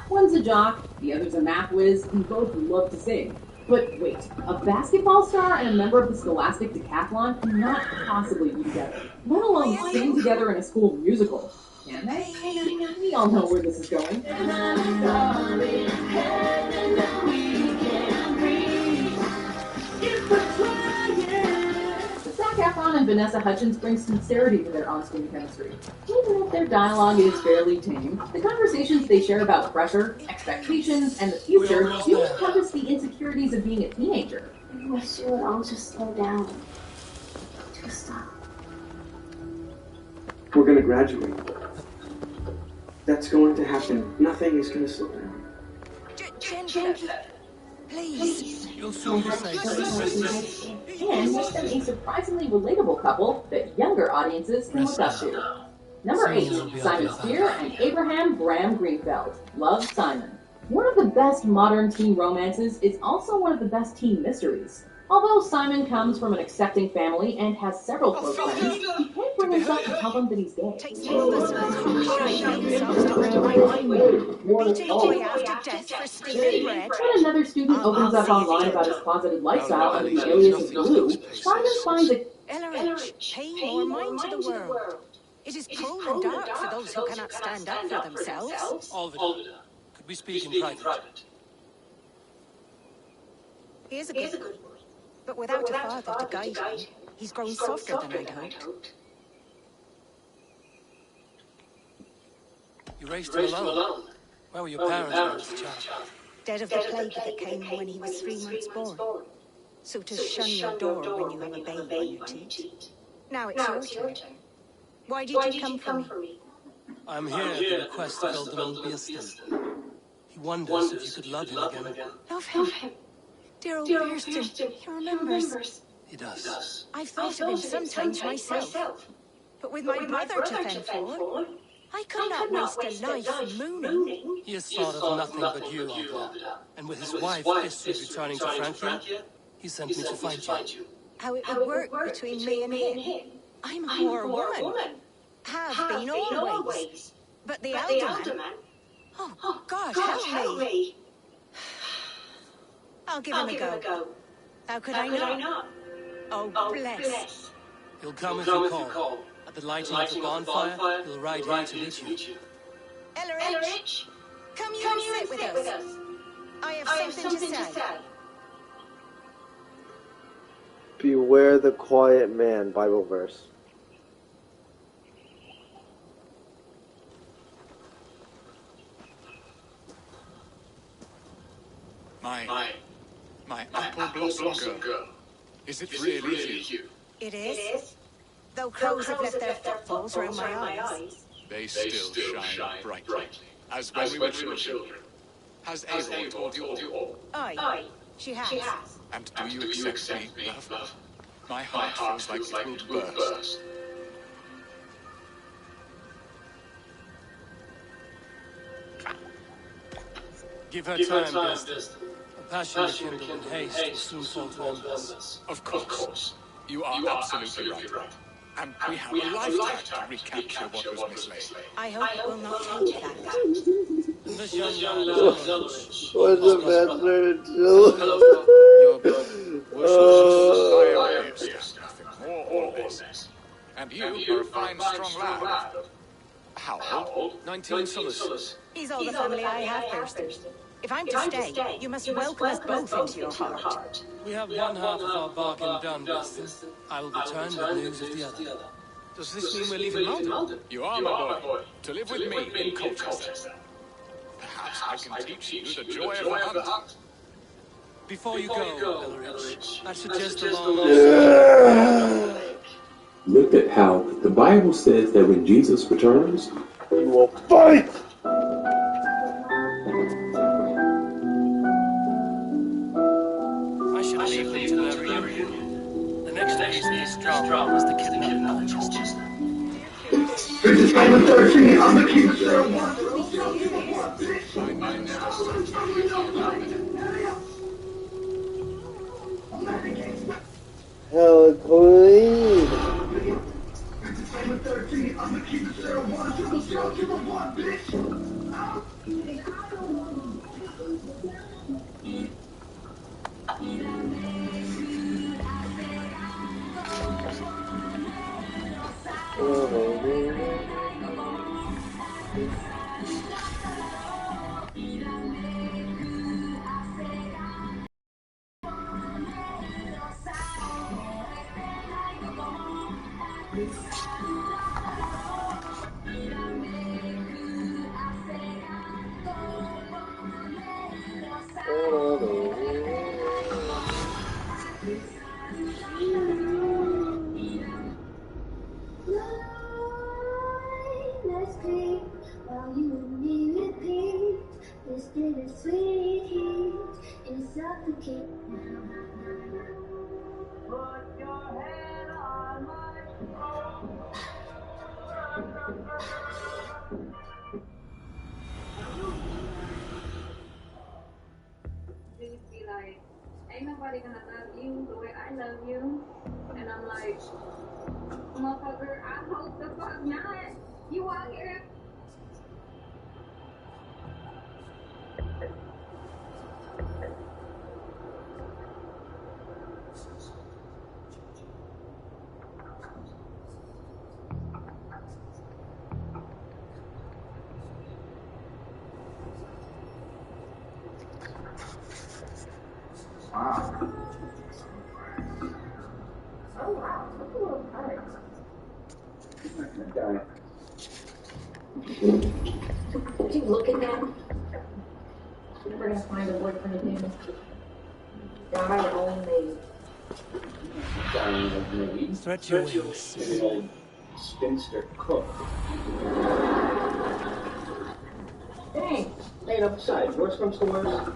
One's a jock, the other's a math whiz, and both love to sing. But wait, a basketball star and a member of the Scholastic Decathlon cannot possibly be together, let alone sing together in a school musical. Can they? We all know where this is going. Zac Efron and Vanessa Hudgens bring sincerity to their on-screen chemistry. Even if their dialogue is fairly tame, the conversations they share about pressure, expectations, and the future do encompass the insecurities of being a teenager. I wish you would all just slow down. Just stop. We're gonna graduate. That's going to happen. Nothing is gonna slow down. Please. You'll soon decide. And make them a surprisingly relatable couple that younger audiences can look up to. Number 8, Simon Spear and Abraham Graham Greenfeld. Love, Simon. One of the best modern teen romances is also one of the best teen mysteries. Although Simon comes from an accepting family and has several close friends, he can't bring himself to tell them that he's gay. Takes more than some shiny new subs to hurt my mind. Beating a boy after death for stealing bread. When another student opens up online about his closeted lifestyle under the alias of Blue, Simon finds it Ellerich, pay more mind to the world. It is cruel and dark for those who cannot stand up for themselves. Olvida, could we speak in private? He is a good boy, but without a father to guide him, he's grown softer than I'd hoped. You raised him alone? Where were your parents when he was a child? Dead of the plague that came when he was 3 months born. So to shun your door when you have a babe on your teat. Now it's your turn. Why did you come for me? I'm here at the request of Alderman Beerston. He wonders if you could love him again. Love him? Dear old Beerston, he remembers. He does. I've thought of him sometimes myself. But with my brother to fend for, I could not waste a life mooning. He has thought of nothing but you, Olga. And with his wife, Istrid, returning to Francia, he sent me to find you. How it would work between me and him. I'm a poor woman. Have been always. But the alderman... Oh, God, help me. I'll give him a go. How could I not? Oh, bless. He'll come if you call. At the lighting of the bonfire, he'll ride here to meet you. Ellerich, come you and sit with us. I have something to say. Beware the quiet man, Bible verse. My apple blossom girl. Is it really you? It is. Though crows have left their footballs round my eyes. They still shine brightly, as when we were children. Has Eivor told you all? Aye, she has. And do you accept me, love? My heart feels like it will burst. Give her time, Beerston. A passion kindled in haste will soon fall to embers. Of course. You are absolutely right. And we have a lifetime to recapture what was mislaid. I hope it will not take that. This young What's the matter? More or less. And you are a fine, strong lad. How old? 19 summers. He's all the family I have, Beerston. If I'm to stay, you must welcome us both into your heart. We have one half of our bargain done, Beerston. I will return with news of the other. Does this mean we're leaving London? You are, my boy. To live with me in Colchester. Perhaps I can teach you the joy of the hunt. Before you go, Ellerich, I suggest a long... Look at how the Bible says that when Jesus returns, he will fight! I should leave them to their reunion. The next day is strong as the kidnapping of Colchester. This is Simon 13. I'm the King of Hell, Queen! This is Simon 13. I'm the King of 01 to the 0 to the 1, bitch! Ain't nobody gonna love you you the way I love you. And I'm like, motherfucker, I hope the fuck not. You out here. Wow. Oh wow, that's a little hard. I'm not gonna die. Keep looking at him. You're never gonna find a boyfriend of him. Die of old maid. Dying of me. Stretch your wings. An old spinster cook. Hey, hey, no, besides, worst comes to worst,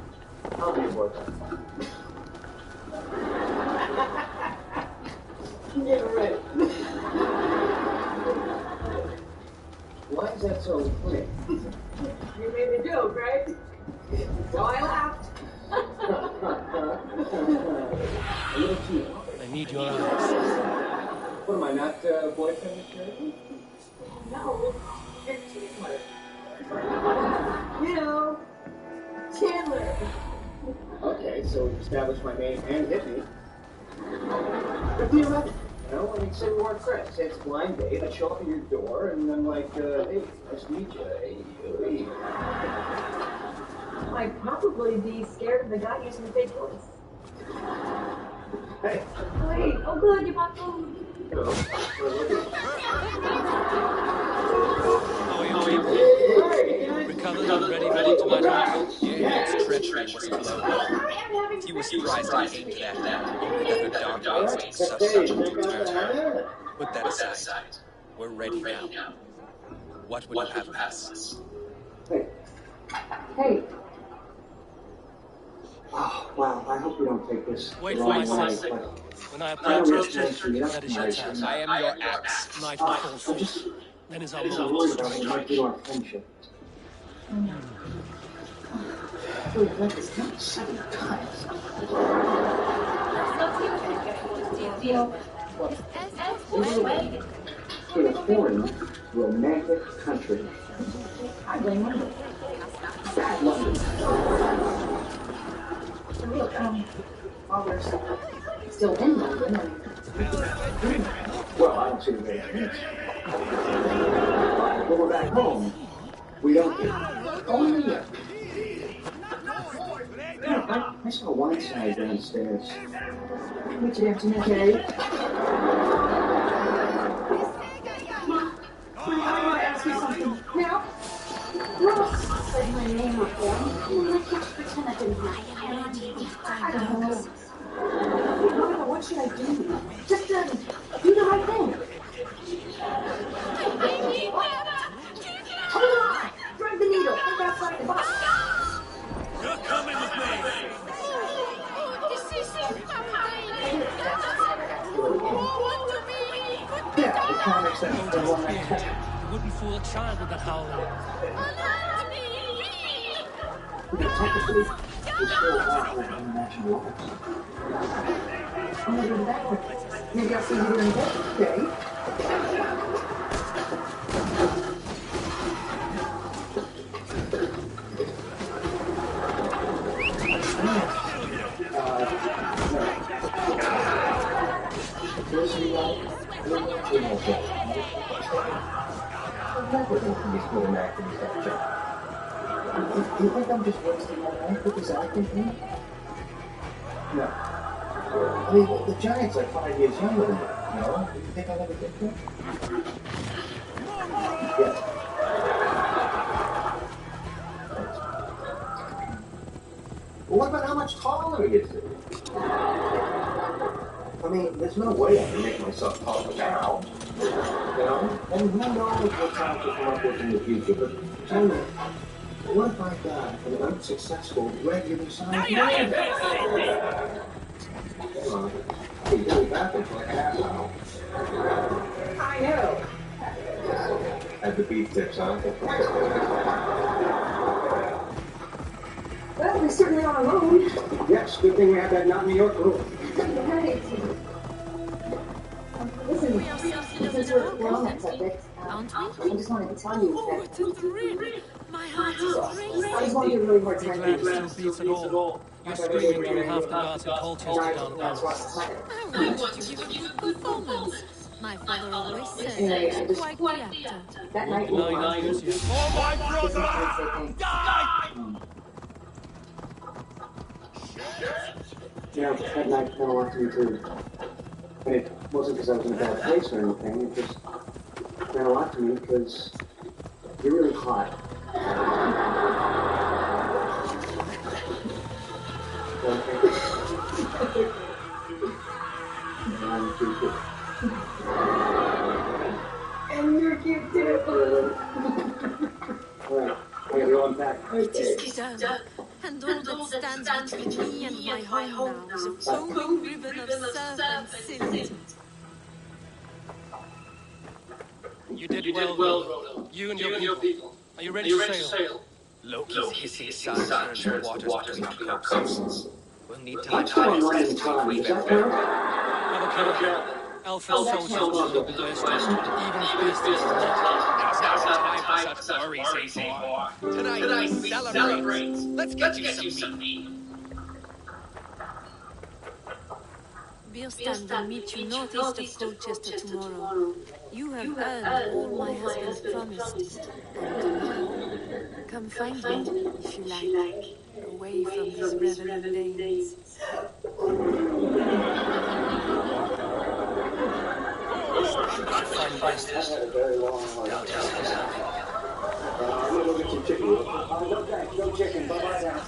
I'll be your boyfriend. Yeah, right. Why is that so funny? You made the joke, right? So I laughed. A little too I need your eyes. What am I, not boyfriend material? No, you're Chandler. You know, Chandler. Okay, so we've established my name and hit me. But do you reckon? You know, I mean, say we weren't friends. Say it's a blind date. I show up at your door, and I'm like, hey, nice to meet you. Hey, hey. I'd probably be scared of the guy using the fake voice. Hey. Wait, oh good, you bought food. Hello. Recovered and ready to my time. Yes, treachery was below. He was surprised and aimed that her dark ways such return. Put that aside. We're ready now. What would you have of us? Hey. Oh, wow, I hope you don't take this. Wait for my sight. When I approach justice, that is your task. I am your axe. Night will fall forth. Then is our I'm moment worried to about what it strike. might do to our friendship. I feel like that is not 7 times. In a foreign, romantic country. I blame London. Bad London. Look, while we're still in London, Well, I don't see the very chance. When we're back home, we don't get only yet. Yeah, I saw one side downstairs. What you have to know, Carrie? I want to ask you something. Now, Ross said my name before. I can't pretend I didn't know. I don't know. What should I do? Just do the right thing. Hold on! Thread the needle. Think outside the box. You're coming with me. Yeah, the comics that the one that You wouldn't fool a child with that howl. technically, we still have international laws. I'm gonna do that one. Maybe I'll see you during the day. Do you think I'm just wasting my life with this acting thing? No. I mean, the Giant's like 5 years younger than me, you know? Do you think I'll ever get there? Yeah. Well, what about how much taller he is? I mean, there's no way I can make myself taller now. You know? And who knows what I can come up with in the future, but tell me, what if I got an unsuccessful regular size man? Come on. Hey, you really got this like a half hour. I know. At the beef tips, huh? Well, we certainly aren't alone. Yes, good thing we have that not New York rule. since we're on that subject, aren't we? I just wanted to tell you Oh, that what a thrill! My heart is I was going racing. through a really hard Be time. glad it still beats at all. You're screaming through half the guards in Colchester down upon us. I wanted to give a good performance. My father always said I Anyway, was I just quite the actor. that Won't night. deny that just yet. Oh, my brother! Die! You know, that night meant a lot to me too. And it wasn't because I was in a bad place or anything. It just meant a lot to me because you're really hot. And you're cute too. Alright, I gotta go unpack. It is done. And all that stands between me and my home now is a foaming ribbon of surf and silt. You did well, Rolo. You and your people. Are you ready to sail? Loki's hissing sun turns the waters between our coasts. We'll need time to I'm rest running before time. we Does leave that count? Have a care. Alfred's soldiers will do their best, even if best is not. Now's not the time for such worries, Azor. Tonight we celebrate. Let's get you some meat. Birstand will meet you northeast of Colchester tomorrow. You have earned all my husband promised. And come find me, if you like, away from these reveling days. I've had a very long life. I'm gonna go get some chicken. No thanks, no chicken. Bye-bye now.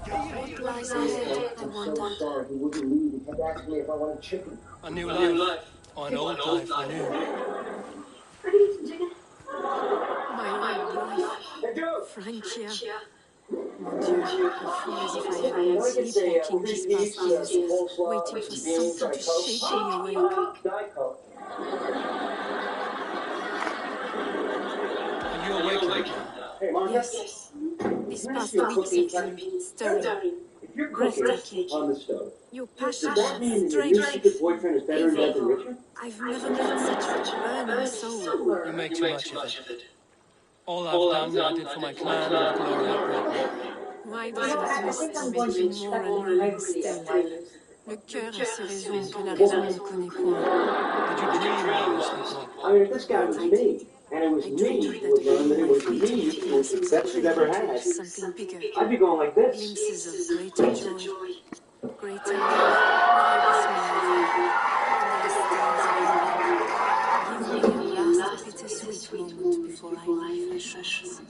What lies ahead, I I'm so wonder. sorry he wouldn't leave. He kept asking me if I wanted chicken. A new life. Or an old life for new. My old life. Francia. Mon Dieu, I feel as if I have been sleepwalking these past years, waiting for something to shake me awake. Are you awake now? Yes. These past weeks have been stirring, breathtaking. Your passion, strength. Evil. I've never met such a burning soul. You make too much of it. All I've done, I did for my clan and the glory I brought me. Why does your quest make you more alluring still? Le cœur a ses raisons que la raison ne connaît point. Did you dream while you were sleepwalking? I mean, if this guy was me, and it was me who would learn that it was me who was the best we've ever had, Something bigger. I'd be going like this. Glimpses of greater joy, greater love, never smiling. Give me a last bittersweet moment before I leave the shores.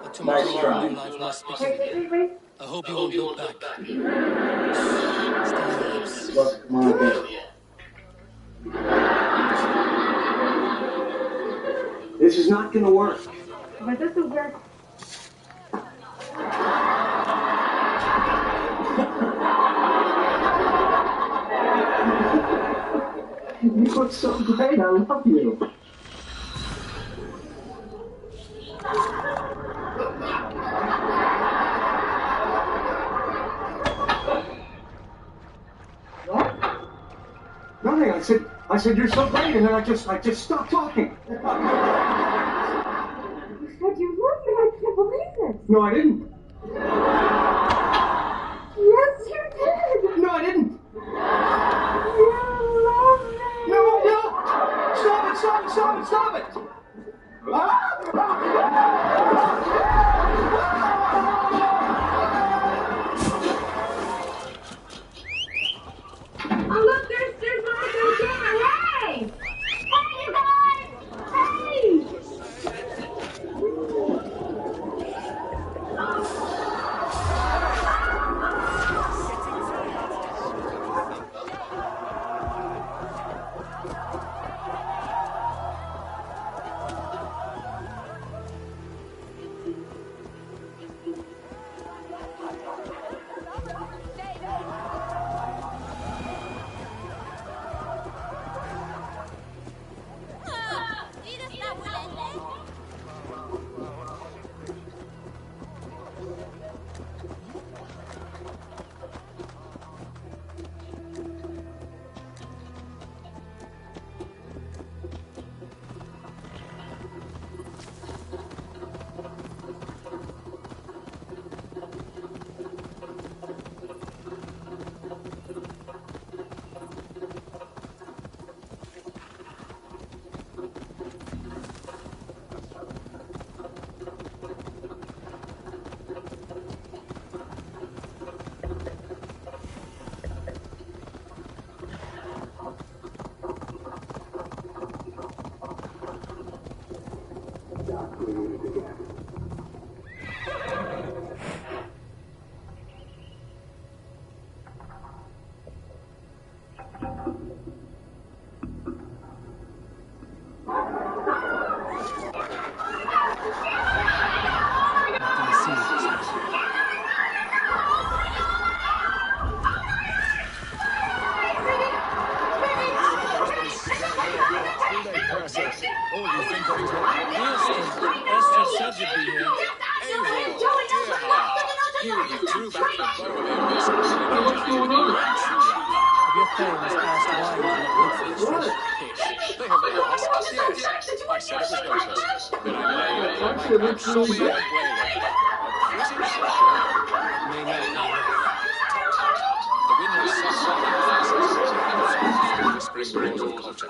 But tomorrow our new life must begin. I hope you won't look back. Look, Monica. This is not gonna work. But this will work. You look so great. I love you. What? Nothing. I said you're so great, and then I just stopped talking. You said you loved me. I can't believe it. No, I didn't. Yes, you did. No, I didn't. You love me. No, no! Stop it! Stop it! Stop it! Stop it! Oh, look, there's Monica again. Hey! Hey, you guys! Hey! stop bringing it together.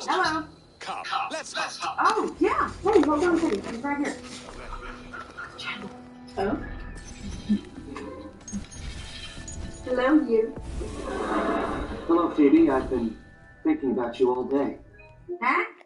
Hello. Come, let's hunt. Oh, yeah. Hey, hold on a second. He's right here. Oh? Hello, you. Hello, Phoebe. I've been thinking about you all day. Huh?